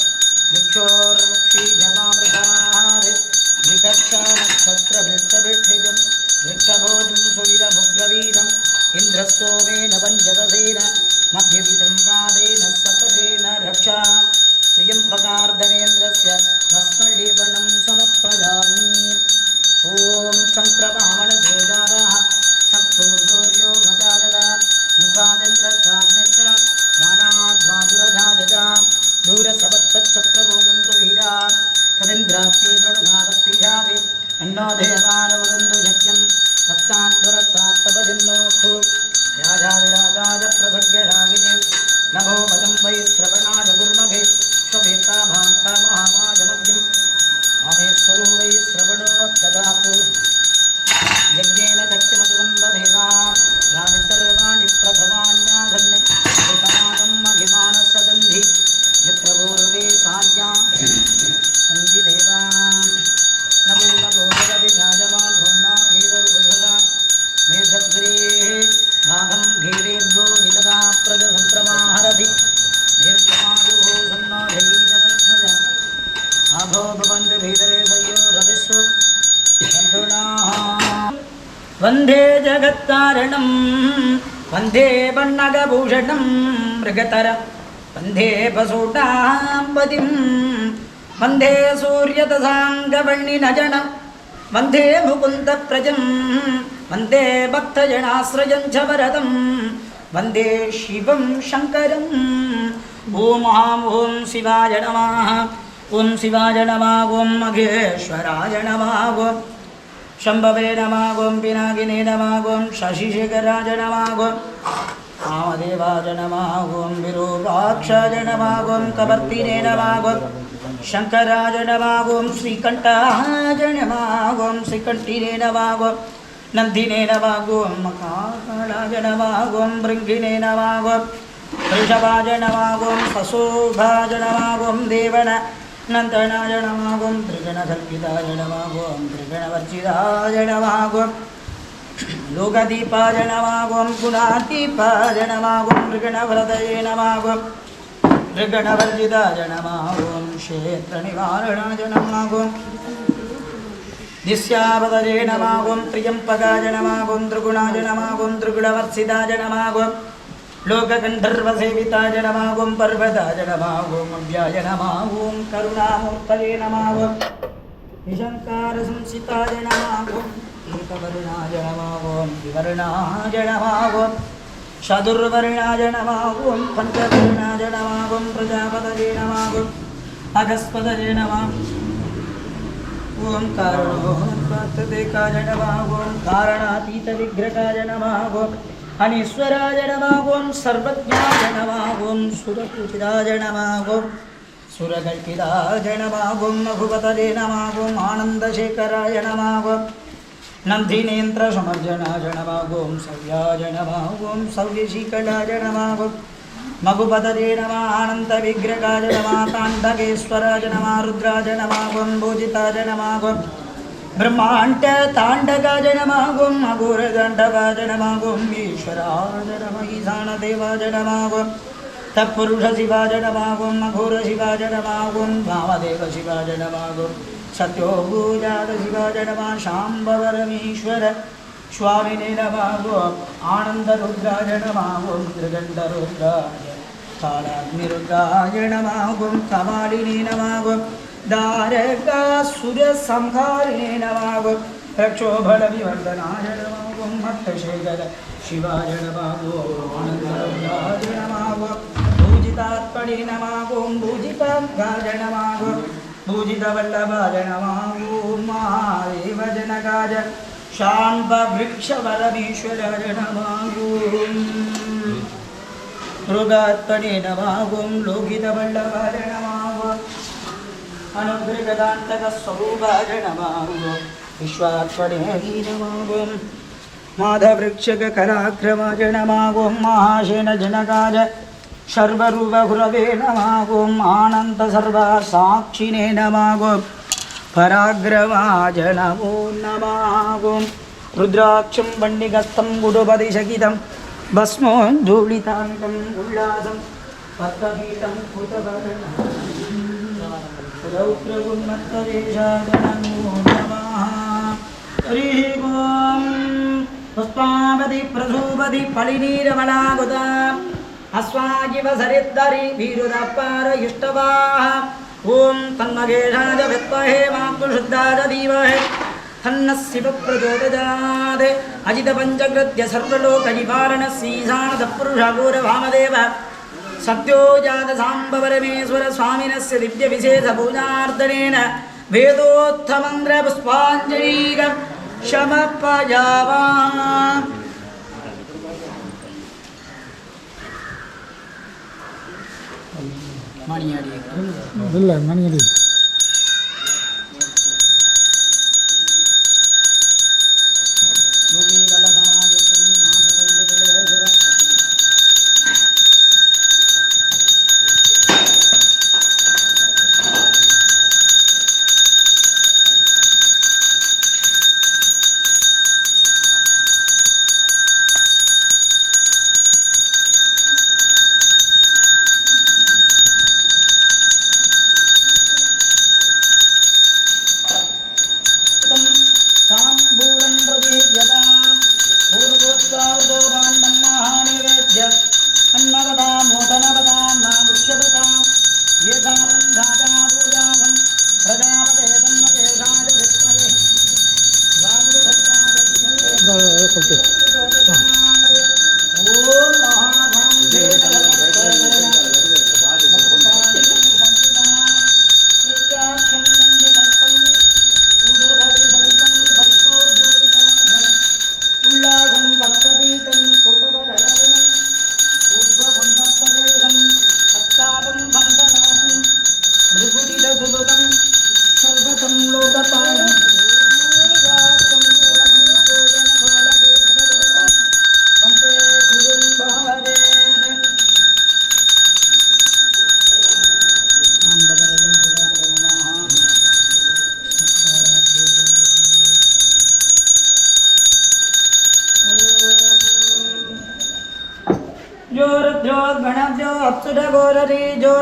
वृक्षोर्वृक्षीजमामृतात् विगच्छामच्छत्रभृष्टभृक्षजं धृष्टभोजं सुवीरमुग्रवीरम् इन्द्रस्तोमेन पञ्चदशेन मध्यवितं पादेन सकलेन रक्षा त्र्यम्बकार्धनेन्द्रस्य भस्मलेपनं समर्पयामि ॐ सङ्क्रमणसोजातः सप्तोर्यो भटाजता मुखादिन्द्रश्चाग्निश्च प्राणाद्वाजुरजाजता दूरसपत्तच्छत्रभोजं तु वीरात् तदिन्द्राप्ये प्रणुनादत्तिजावे अन्नोधयमानवदन्तु यज्ञं तत्सात्वरत्तात्तपजन्नोऽस्तु राजाविराजाय प्रसज्ञरागिने नभो वदं वै श्रवणाय गुर्मभे स्ववेत्ताभान्तामहामाजमग्यं आमेश्वरो वै श्रवणो ददातु यज्ञेन दक्षमतिसम्बधेतां यानितर्वाणि प्रथमान्याघन्ने एतमादं अभिमानसदन्धि यत्र पूर्वे साज्ञा सन्धि देवां नमो नमो जगदिराजमान् भोन्नाघीरोर्भुषदा मेधग्रेः भागं धीरेभ्यो विददा प्रजसंप्रमाहरति दीर्घमायुः सन्नो धैर्यपक्षज आभो भवन्तु भीतरे सयो रविस्व बन्धुनाः वन्दे जगत्कारणं वन्दे पन्नगभूषणं मृगतर वन्दे पशूटाम्बतिं वन्दे सूर्यतसाङ्गवर्णिनजनं वन्दे मुकुन्दप्रजं वन्दे भक्तजनाश्रयं च वरदं वन्दे शिवं शङ्करम् ॐ शिवाय नमः ॐ शिवाय नमः ॐ महेश्वराय नमः ॐ शम्भवे नमः ॐ पिनाकिने नमः ॐ शशिशेखराय नमः ॐ वामदेवाय नमः ॐ विरूपाक्षाय नमः ॐ कवर्तिने नमः ॐ शङ्कराय नमः ॐ श्रीकण्ठाय नमः ॐ श्रीकण्ठिने नमः ॐ नन्दिने नमः ॐ मकालाय नमः ॐ भृङ्गिने नमः ॐ वृषभाय नमः ॐ सशोभाय नमः ॐ देवन नन्दनाय नमः ॐ त्रिगणकल्पिताय नमः ॐ त्रिगणवर्जिताय नमः ॐ लोकदीपाय नमः ॐ गुणादीपाय नमः ॐ मृगणवरदये नमः ॐ मृगणवर्जिताय नमः ॐ क्षेत्रनिवारणाय नमः ॐ दिस्यावदये नमः ॐ त्र्यम्बकाय नमः ॐ त्रिगुणाय नमः ॐ त्रिगुणवर्जिताय नमः ॐ लोकगन्धर्वसेविताय नमः ॐ पर्वताय नमः ॐ अव्याय नमः ॐ करुणामूर्तये नमः ॐ निशङ्कारसंसिताय नमः ॐ एकवर्णाय नमः ॐ द्विवर्णाय नमः ॐ चतुर्वर्णाय नमः ॐ पञ्चवर्णाय नमः ॐ प्रजापतये नमः ॐ अगस्पतये नमः ॐ कारणोत्पातदेकाय नमः ॐ कारणातीतविग्रहाय नमः ॐ अनीश्वराय नमः ॐ सर्वज्ञाय नमः ॐ सुरपूजिताय नमः ॐ सुरकल्पिताय नमः ॐ रघुपतये नमः ॐ आनन्दशेखराय नमः ॐ नन्दिनेन्द्रसमर्जनाय नमः ॐ सव्याय नमः ॐ सव्यशीकलाय नमः ॐ मघुपतये नमः आनन्दविग्रहाय नमः ताण्डकेश्वराय नमः रुद्राय नमः ॐ भूजिताय नमः ॐ ब्रह्माण्डताण्डकाय नमः ॐ अघोरताण्डवाय नमः ॐ ईश्वराय नमः ईशानदेवाय नमः ॐ तत्पुरुषशिवाय नमः ॐ अघोरशिवाय नमः ॐ वामदेवशिवाय नमः ॐ सत्योभूजातशिवाय नमः शाम्बवरमीश्वर स्वामिने नमः ॐ आनन्दरुद्राय नमः ॐ त्रिगण्डरुद्राय कालाग्निरुद्राय नमः ॐ कपालिने नमः ॐ दारकासुरसंहारिणे नमः ॐ रक्षोबलविवर्धनाय नमः ॐ भक्तशेखर शिवाय नमः ॐ आनन्दरुद्राय नमः ॐ भूजितात्मने नमः ॐ भूजिताङ्गाय नमः ॐ भूजितवल्लभाय नमः ॐ महादेवजनकाय शाम्बवृक्षवरमीश्वराय नमः ॐ मृगात्मने नमः ॐ लोकितवल्लभाय नमः ॐ अनुग्रहदान्तकस्वरूपाय नमः ॐ विश्वात्मने नमः ॐ माधवृक्षकराक्रमाय नमः ॐ महाशेनजनकाय सर्वरूपगुरवे नमः ॐ आनन्दसर्वसाक्षिणे नमः ॐ पराग्रमाय नमो नमः ॐ रुद्राक्षं वह्निगस्तं गुडुपदिशकितं भस्मोद्धूलिताङ्गम् उल्लासं पद्मपीठं कृतवर्णं रौद्रगुण्मत्तवेषाय नमो नमः हरिः ॐ पुष्पावति प्रसूपति पलिनीरमलागुता अस्वाजिव सरिद्धरि वीरुदपार इष्टवाः ॐ तन्मगेशाय विद्महे मातृशुद्धाय धीमहि तन्नः शिवः प्रचोदयात् अजितपञ्चकृत्य सर्वलोकनिवारणः श्रीशानदपुरुषघोरवामदेव सत्यो जातसाम्बवरमेश्वर स्वामिनस्य दिव्यविशेषपूजार्दनेन वेदोत्थमन्त्रपुष्पाञ्जलीं समर्पयामः இல்லை மணியடி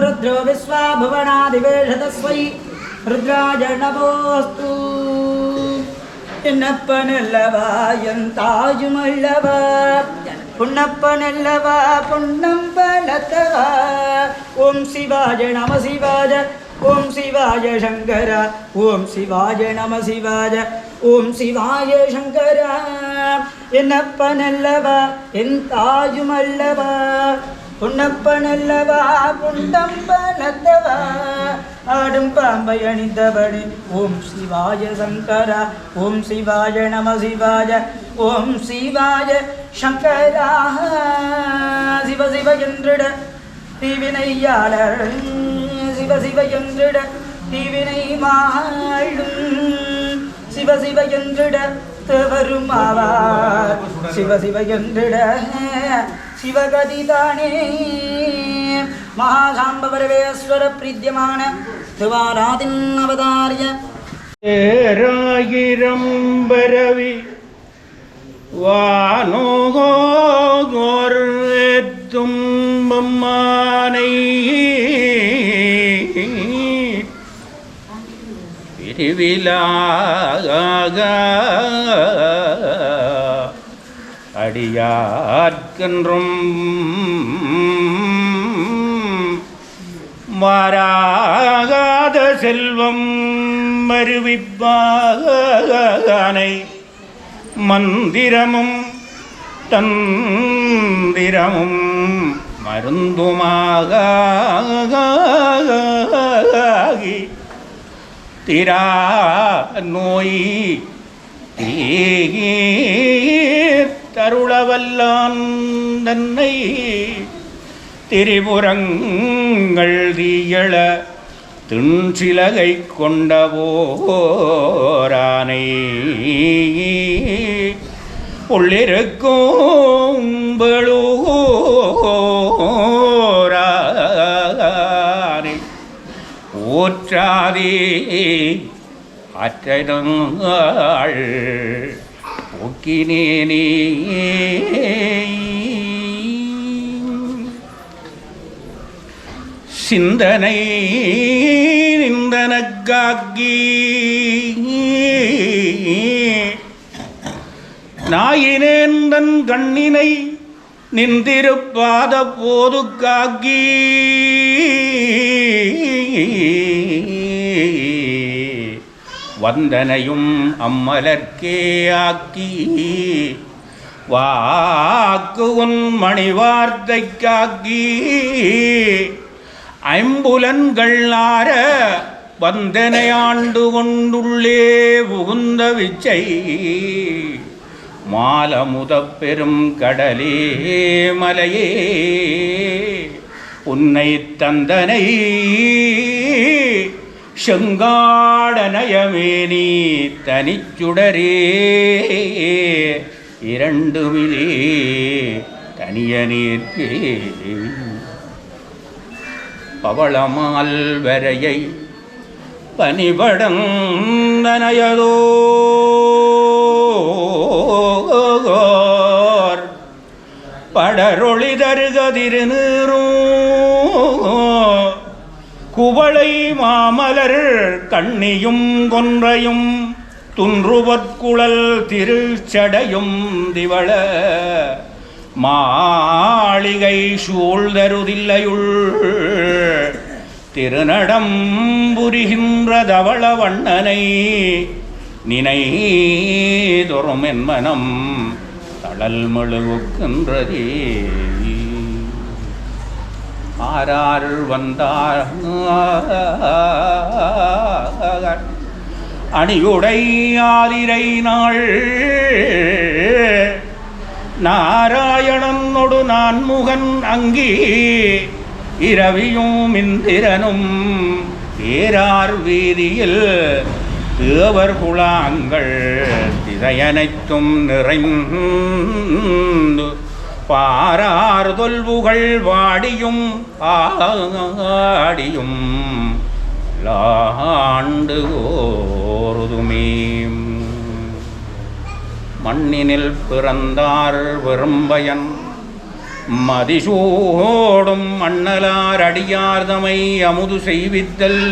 रुद्रो विश्वाभुवनादिवेशतस्वै रुद्राय नमोऽस्तु என்னப்பனல்லவா என் தாயுமல்லவா புன்னப்பனல்லவா பொன்னம் பலத்தவா ஓம் சிவாய நம சிவாய ஓம் சிவாய சங்கர ஓம் சிவாய நம சிவாய ஓம் சிவாய சங்கர என்னப்பனல்லவா என் தாயுமல்லவா பொன்னப்பனல்லவா புண்டம்பனத்தவா ஆடும் பாம்பை அணிந்தவனே ஓம் சிவாய சங்கர ஓம் சிவாய நம சிவாய ஓம் சிவாய சங்கரா சிவ சிவ என்றிட தீவினையாளர் சிவ சிவ என்றிட தீவினை மாளும் சிவ சிவ என்றிட தவறுமாவார் சிவ சிவ என்றிட சிவகதிதானே மகாசாம்பவரவேஸ்வர பிரீத்தியமான திவாராதின் அவதாரிய ஏராயிரம் பரவி வானோகோர் தும்பம்மானை பிரிவிலாக அடியார்க்கென்றும் மாறாகாத செல்வம் மருவிப்பானை மந்திரமும் தந்திரமும் மருந்துமாகி திரா நோய் தருளவல்லான் தன்னை திரிபுரங்கள் தீயள திண்சிலகை கொண்டவோரானை உள்ளிருக்கும் பெளரானை ஓற்றாதே அற்றங்கள் ஒக்கினேனே சிந்தனை நிந்தனக்காக்கி நாயினேந்தன் கண்ணினை நின்றிருப்பாத போது காக்கி வந்தனையும் அம்மலர்க்கே ஆக்கி வாக்கு உன் மணிவார்த்தை காக்கி ஐம்புலன்கள் ஆற வந்தனை ஆண்டு கொண்டுள்ளே புகுந்த விச்சை மாலமுதப் பெரும் கடலே மலையே உன்னை தந்தனை செங்காடனயமேனி தனிச்சுடரே இரண்டுமிலே தனியனேற்கே பவளமால் வரையை பனிபடந்தனையதோ படரொளி தருகதிருநீரும் குவளை மாமலர் கண்ணியும் கொன்றையும் துன்றுவற்குழல் திருச்சடையும் திவள மாளிகை சூழ்தருதில்லையுள் திருநடம் புரிகின்ற தவள வண்ணனை நினைதொறும் என் மனம் தளல் மெழுகுக்கின்றதே ஆரார் வந்தார் அணியுடை ஆலிரை நாள் நாராயணனொடு நான்முகன் அங்கி இரவியும் இந்திரனும் ஏரார் வீதியில் தேவர் குழாங்கள் திசையனைத்தும் நிறைந்து பாரார் தொல்புகள் வாடியும் ஆடியும் லாண்டு ஓருதுமே மண்ணினில் பிறந்தார் விரும்பயன் மதிசூடும் மண்ணலார் அடியார்தமை அமுது செய்வித்தல்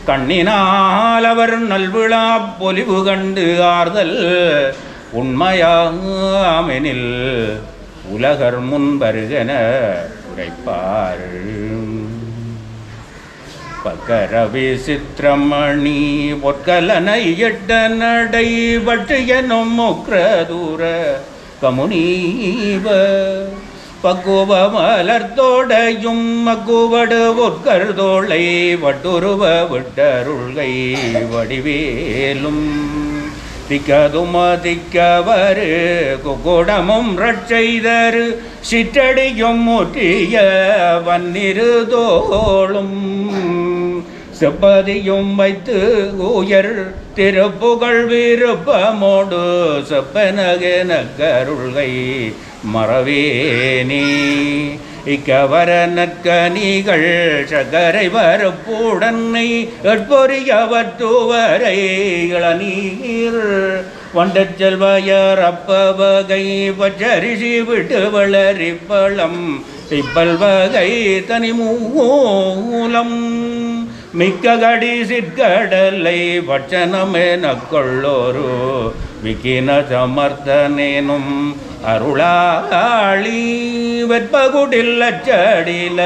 கண்ணினால் அவர் நல்விழா பொலிவு கண்டு ஆறுதல் உண்மையாமெனில் உலகர் முன்பருகென உரைப்பார் பக்கர விசித்திரமணி பொற்கலனை எட்ட நடை வட்டியனும் முக்ரதூர கமுனீவ பக்குவ மலர்த்தோடையும் மக்குவடு பொற்கருதோளை வட்டுருவ விட்டருள்கை வடிவேலும் திக்கதுமதிக்கவரு குகுடமும் ரட்செய்தரு சிற்றடியும் முற்றிய வன்னிருதோளும் செப்பதியும் வைத்து உயர் திருப்புகழ் விருப்பமோடு செப்பனகென கருள்கை மறவேனே இக்கவர நற்கனிகள் சகரை வரப்புடன்னை எட்பொறியவற்றுவரை இளநீர் வண்டச் செல்வயர் அப்பவகை பச்சரிசி விட்டு வளரிப்பழம் இப்பல்வகை தனிமூலம் மிக்க கடி சிற்கடலை பட்சணமென கொள்ளோரு விக்கின சமர்த்தனேனும் அருளாளி வெற்பகுடில் அச்சடில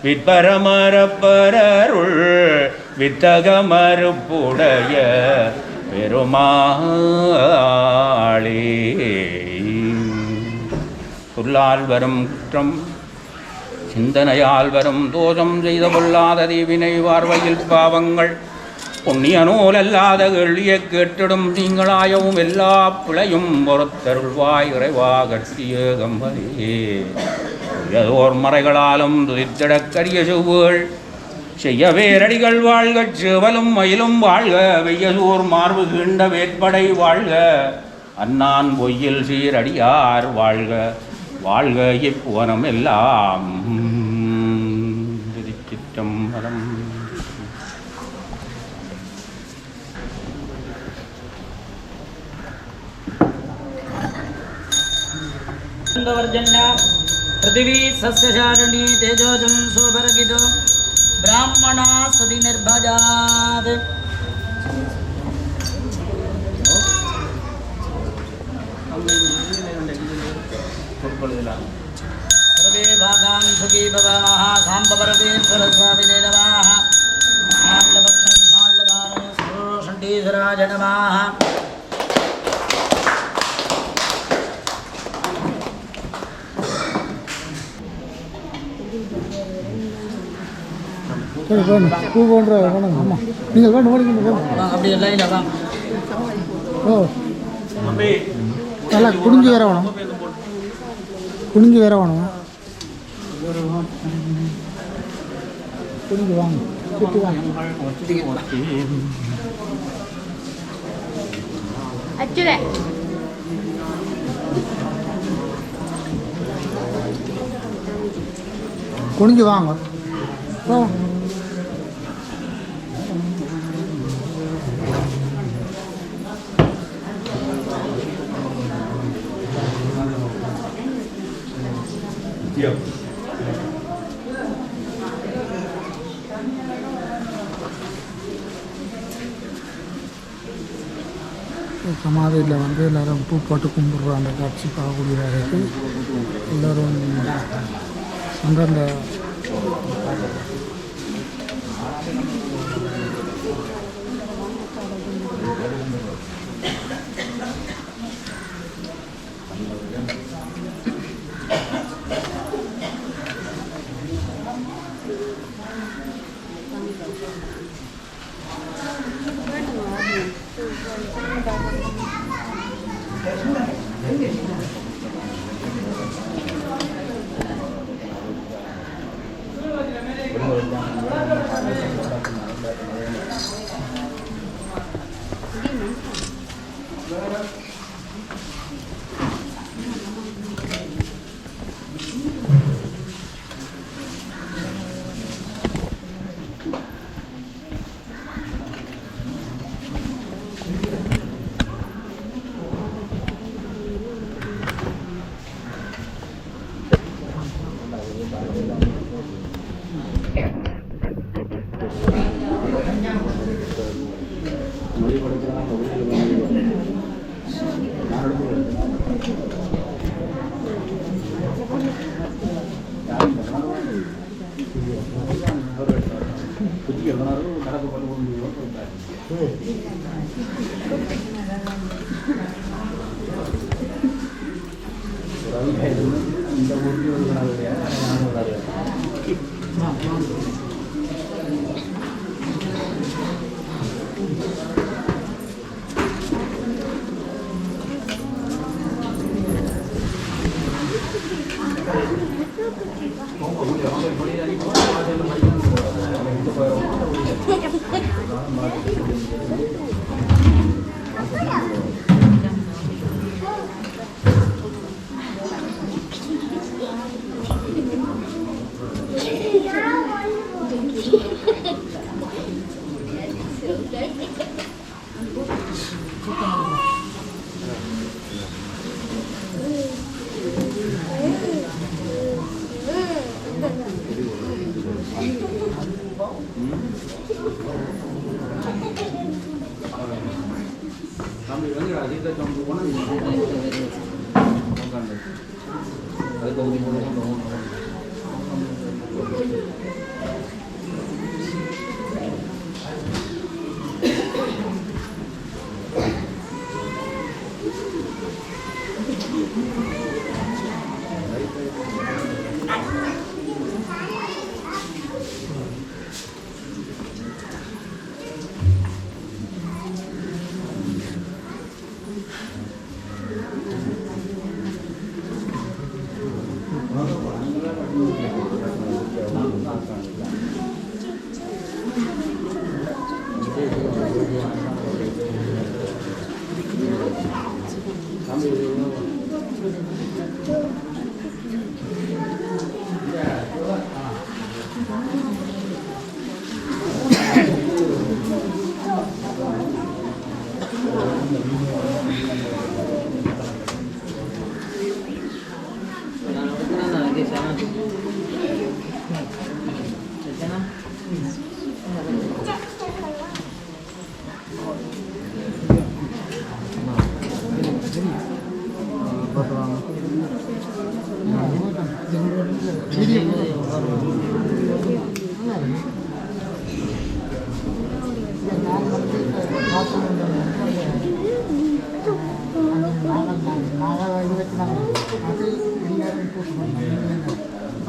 விற்பரமரப்பரருள் வித்தக மறுப்புடைய பெருமாளே. பொருளால் வரும் குற்றம் சிந்தனையால் வரும் தோஷம் செய்த பொல்லாத தீவினை பார்வையில் பாவங்கள் புண்ணிய நூல் அல்லாத எளிய கேட்டிடும் தீங்களாயவும் எல்லா பிழையும் பொறுத்தருள்வாய் இறைவா கட்டிய கம்பதே. ஏதோர் மறைகளாலும் துதித்திடக்கரிய செவ்வுகள் செய்ய வேரடிகள் வாழ்க செவலும் மயிலும் வாழ்க வெய்யதூர் மார்பு கீண்ட வேட்படை வாழ்க அன்னான் பொய்யில் சீரடியார் வாழ்க வாழ்க இப்புவனம் எல்லாம் திருச்சிற்றம்பலம். पृथिवी सस्यशारिणी तेजोजं सोभरगितो ब्राह्मणा सति निर्भजात् सर्वे भागान् सुखी भवाः साम्बवरदेश्वर स्वामिने नमः षण्डीश्वराज नमः. பூ போன்ற வேணும். ஆமாம், நீங்கள் வேணும் ஓடிக்கணும். அப்படி லைனில் தான் ஓ நல்லா குடிஞ்சு வேற வேணும், குடிஞ்சு வேற வேணும். குடிஞ்சு வாங்க, சுற்றி வாங்க. குடிஞ்சு வாங்க. ஓ சமாதியில் வந்து எல்லோரும் பூ போட்டு கும்பிட்ற அந்த காட்சி பார்க்கக்கூடியதாக இருக்குது. எல்லோரும் அந்தந்த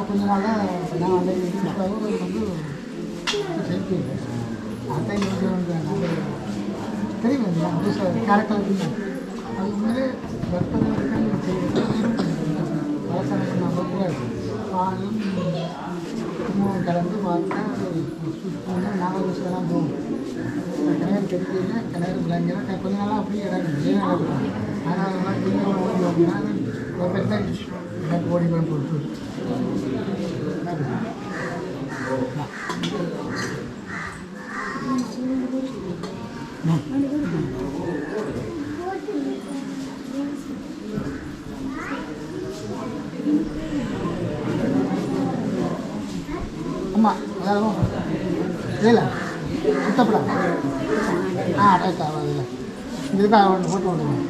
கொஞ்ச நாளாக நான் வந்து செல்ஃபி அதான் தெரியும் கேரக்டர் அது உண்மையிலே வளசனம் நம்ம கூட பாலும் குங்குமம் கலந்து பார்த்தா நாலு வருஷம்லாம் போகும் கிணறு கெடுக்கல கிணறு விளைஞ்சலாம் கொஞ்ச நாளாக அப்படியே நடக்கும் நடக்கும் ஆனால் அதெல்லாம் கொஞ்சம் ஓடி ஓடினா எனக்கு ஓடிக்கலாம் போட்டு அம்மா எல்லாரும் இல்லை சுத்தப்படா ரைட்டா இல்லை இதுதான் அவன் ஃபோட்டோ விடுங்க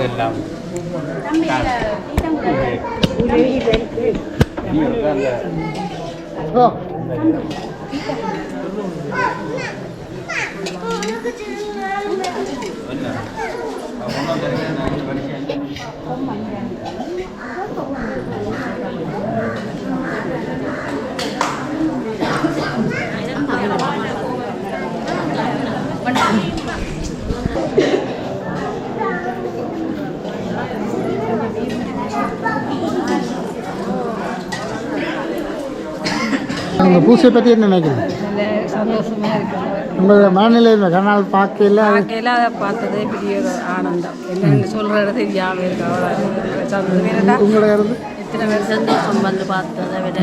எல்லாம் அந்த பூசையை பற்றி என்ன நினைக்கிறீங்க? சந்தோஷமாக இருக்குது. உங்களோட மனநிலை கண்ணால் பார்க்கல அதை பார்த்ததே பெரிய ஒரு ஆனந்தம். என்னென்னு சொல்கிறது தெரியாமல் இருக்கு. அவ்வளோ உங்களோட இருந்து எத்தனை பேர் சந்தோஷம் வந்து பார்த்ததை விட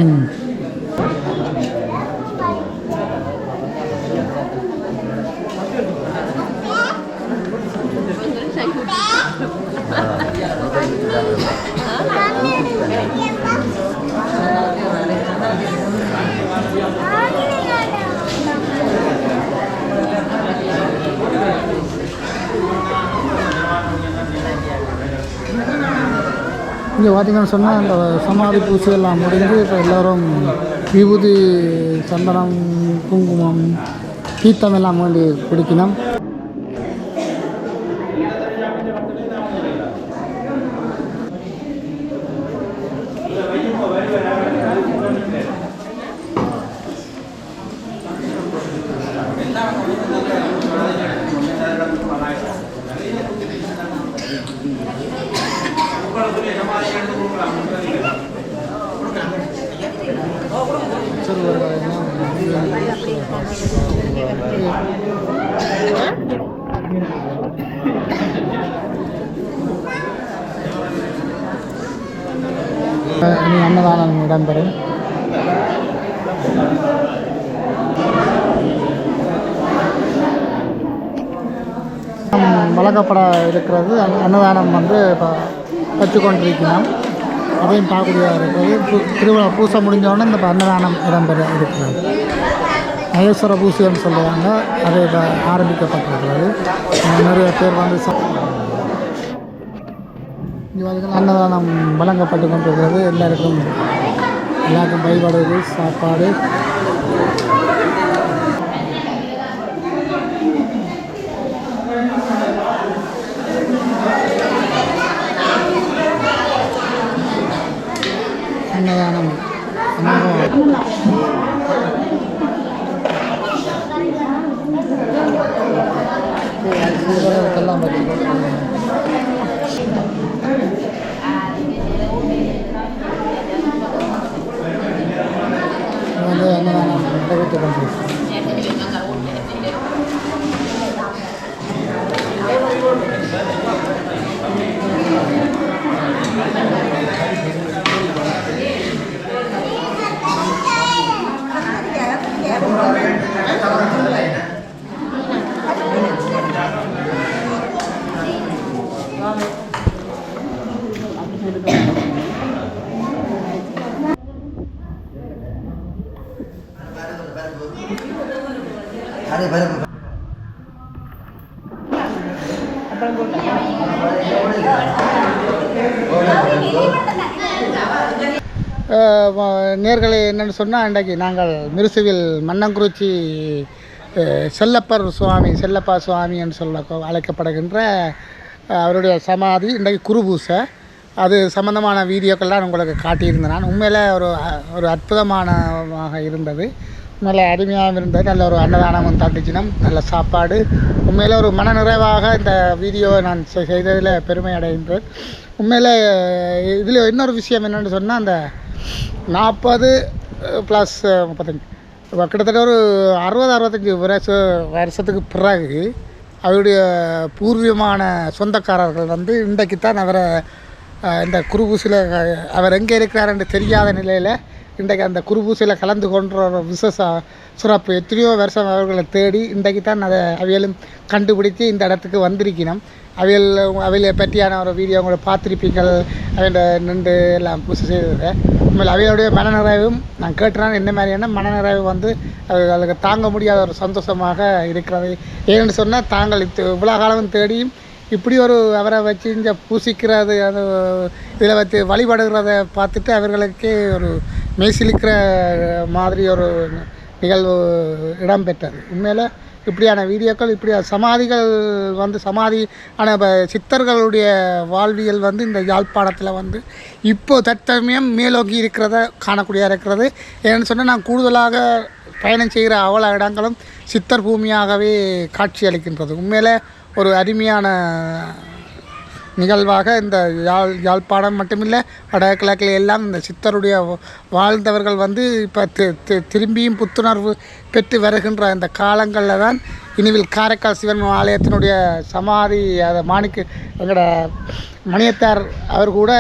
இங்கே பார்த்தீங்கன்னு சொன்னால் அந்த சமாதி பூசையெல்லாம் முடிஞ்சு இப்போ எல்லோரும் விபூதி, சந்தனம், குங்குமம், தீர்த்தம் எல்லாம் வேண்டி குடிக்கணும். இனி அன்னதானம் இடம்பெறும். வழங்கப்பட இருக்கிறது. அன்னதானம் வந்து இப்போ வச்சுக்கொண்டிருக்கிறோம். அதையும் பார்க்கக்கூடியதாக இருக்கிறது. திருவிழா பூசை முடிஞ்சோடனே இந்த அன்னதானம் இடம்பெற இருக்கிறது. மகேஸ்வர பூசைன்னு சொல்லுவாங்க. அதை இப்போ ஆரம்பிக்கப்பட்டிருக்கிறது. நிறைய பேர் வந்து அன்னதானம் வழங்கப்பட்டு கொண்டிருக்கிறது. எல்லாருக்கும் வழிபாடு, சாப்பாடு. அன்னதானம் எல்லாம் அன்னதானம் நிறைவேற்றி கொண்டிருக்கிறோம். நேர்களை என்னென்னு சொன்னால், இன்றைக்கு நாங்கள் மிருசுவில் மன்னங்குறிச்சி செல்லப்பா சுவாமி என்று சொல்ல அழைக்கப்படுகின்ற அவருடைய சமாதி இன்றைக்கு குருபூசை. அது சம்பந்தமான வீடியோக்கள்லாம் உங்களுக்கு காட்டியிருந்தேன். நான் உண்மையில் ஒரு அற்புதமானதாக இருந்தது. நல்ல அருமையாக இருந்தது. நல்ல ஒரு அன்னதானம் தட்டுச்சினம், நல்ல சாப்பாடு. உண்மையில் ஒரு மன நிறைவாக இந்த வீடியோவை நான் செய்ததில் பெருமை அடைகின்றேன். உண்மையில் இதில் இன்னொரு விஷயம் என்னென்னு சொன்னால், அந்த 40 + 35 கிட்டத்தட்ட ஒரு 60-65 வருஷத்துக்கு பிறகு அவருடைய பூர்வீகமான சொந்தக்காரர்கள் வந்து இன்றைக்குத்தான் அவரை இந்த குருபூசையில் அவர் எங்கே இருக்கிறார் என்று தெரியாத நிலையில் இன்றைக்கு அந்த குருபூசையில் கலந்து கொன்ற ஒரு விசேஷ சிறப்பு. எத்தனையோ வருஷம் அவர்களை தேடி இன்றைக்கு தான் அதை அவையிலும் கண்டுபிடித்து இந்த இடத்துக்கு வந்திருக்கணும். அவைகளை பற்றியான ஒரு வீடியோ உங்களை பார்த்துருப்பீங்கள். அவையோட நின்று எல்லாம் பூசை செய்தது. உண்மையில் அவையோடைய மனநிறைவும் நான் கேட்டுறேன். என்ன மாதிரியான மனநிறைவு வந்து அதுக்கு தாங்க முடியாத ஒரு சந்தோஷமாக இருக்கிறது. ஏன்னு சொன்னால், தாங்கள் இவ்வளோ காலம் தேடியும் இப்படி ஒரு அவரை வச்சு இங்கே பூசிக்கிறது, அது இதில் வச்சு வழிபடுகிறத பார்த்துட்டு அவர்களுக்கே ஒரு மெய்சிலிக்கிற மாதிரி ஒரு நிகழ்வு இடம்பெற்றது. உண்மையில் இப்படியான வீடியோக்கள், இப்படியான சமாதிகள் வந்து சமாதியான சித்தர்களுடைய வாழ்வியல் வந்து இந்த யாழ்ப்பாணத்தில் வந்து இப்போது தற்சமயம் மேலோக்கி இருக்கிறத காணக்கூடியதாக இருக்கிறது. ஏன்னு சொன்னால், நான் கூடுதலாக பயணம் செய்கிற அவ்வளோ இடங்களும் சித்தர் பூமியாகவே காட்சி அளிக்கின்றது. உண்மையில் ஒரு அருமையான நிகழ்வாக இந்த யாழ்ப்பாணம் மட்டுமில்லை வடகிழக்கில் எல்லாம் இந்த சித்தருடைய வாழ்ந்தவர்கள் வந்து இப்போ திரும்பியும் புத்துணர்வு பெற்று வருகின்ற இந்த காலங்களில் தான் இனிவில் காரைக்கால் சிவன் ஆலயத்தினுடைய சமாதி அதை எங்களோட மணியத்தார் அவர் கூட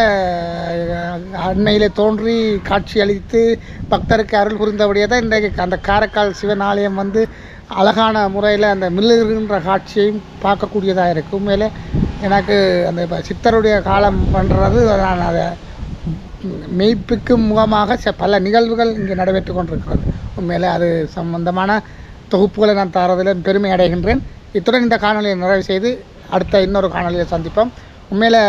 அன்னையிலே தோன்றி காட்சி அளித்து பக்தருக்கு அருள் புரிந்தபடியே தான் இன்றைக்கு அந்த காரைக்கால் சிவன் ஆலயம் வந்து அழகான முறையில் அந்த மில்லுகின்ற காட்சியையும் பார்க்கக்கூடியதாக இருக்குது. உண்மையிலே எனக்கு அந்த சித்தருடைய காலம் பண்ணுறது நான் அதை மெய்ப்பிக்கும் முகமாக பல நிகழ்வுகள் இங்கே நடைபெற்று கொண்டிருக்கிறது. உண்மையிலே அது சம்பந்தமான தொகுப்புகளை நான் தரதில் பெருமை அடைகின்றேன். இத்துடன் இந்த காணொலியை நிறைவு செய்து அடுத்த இன்னொரு காணொலியை சந்திப்போம். உண்மையில்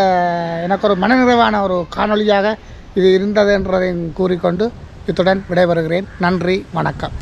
எனக்கு ஒரு மனநிறைவான ஒரு காணொலியாக இது இருந்தது என்றதை கூறிக்கொண்டு இத்துடன் விடைபெறுகிறேன். நன்றி, வணக்கம்.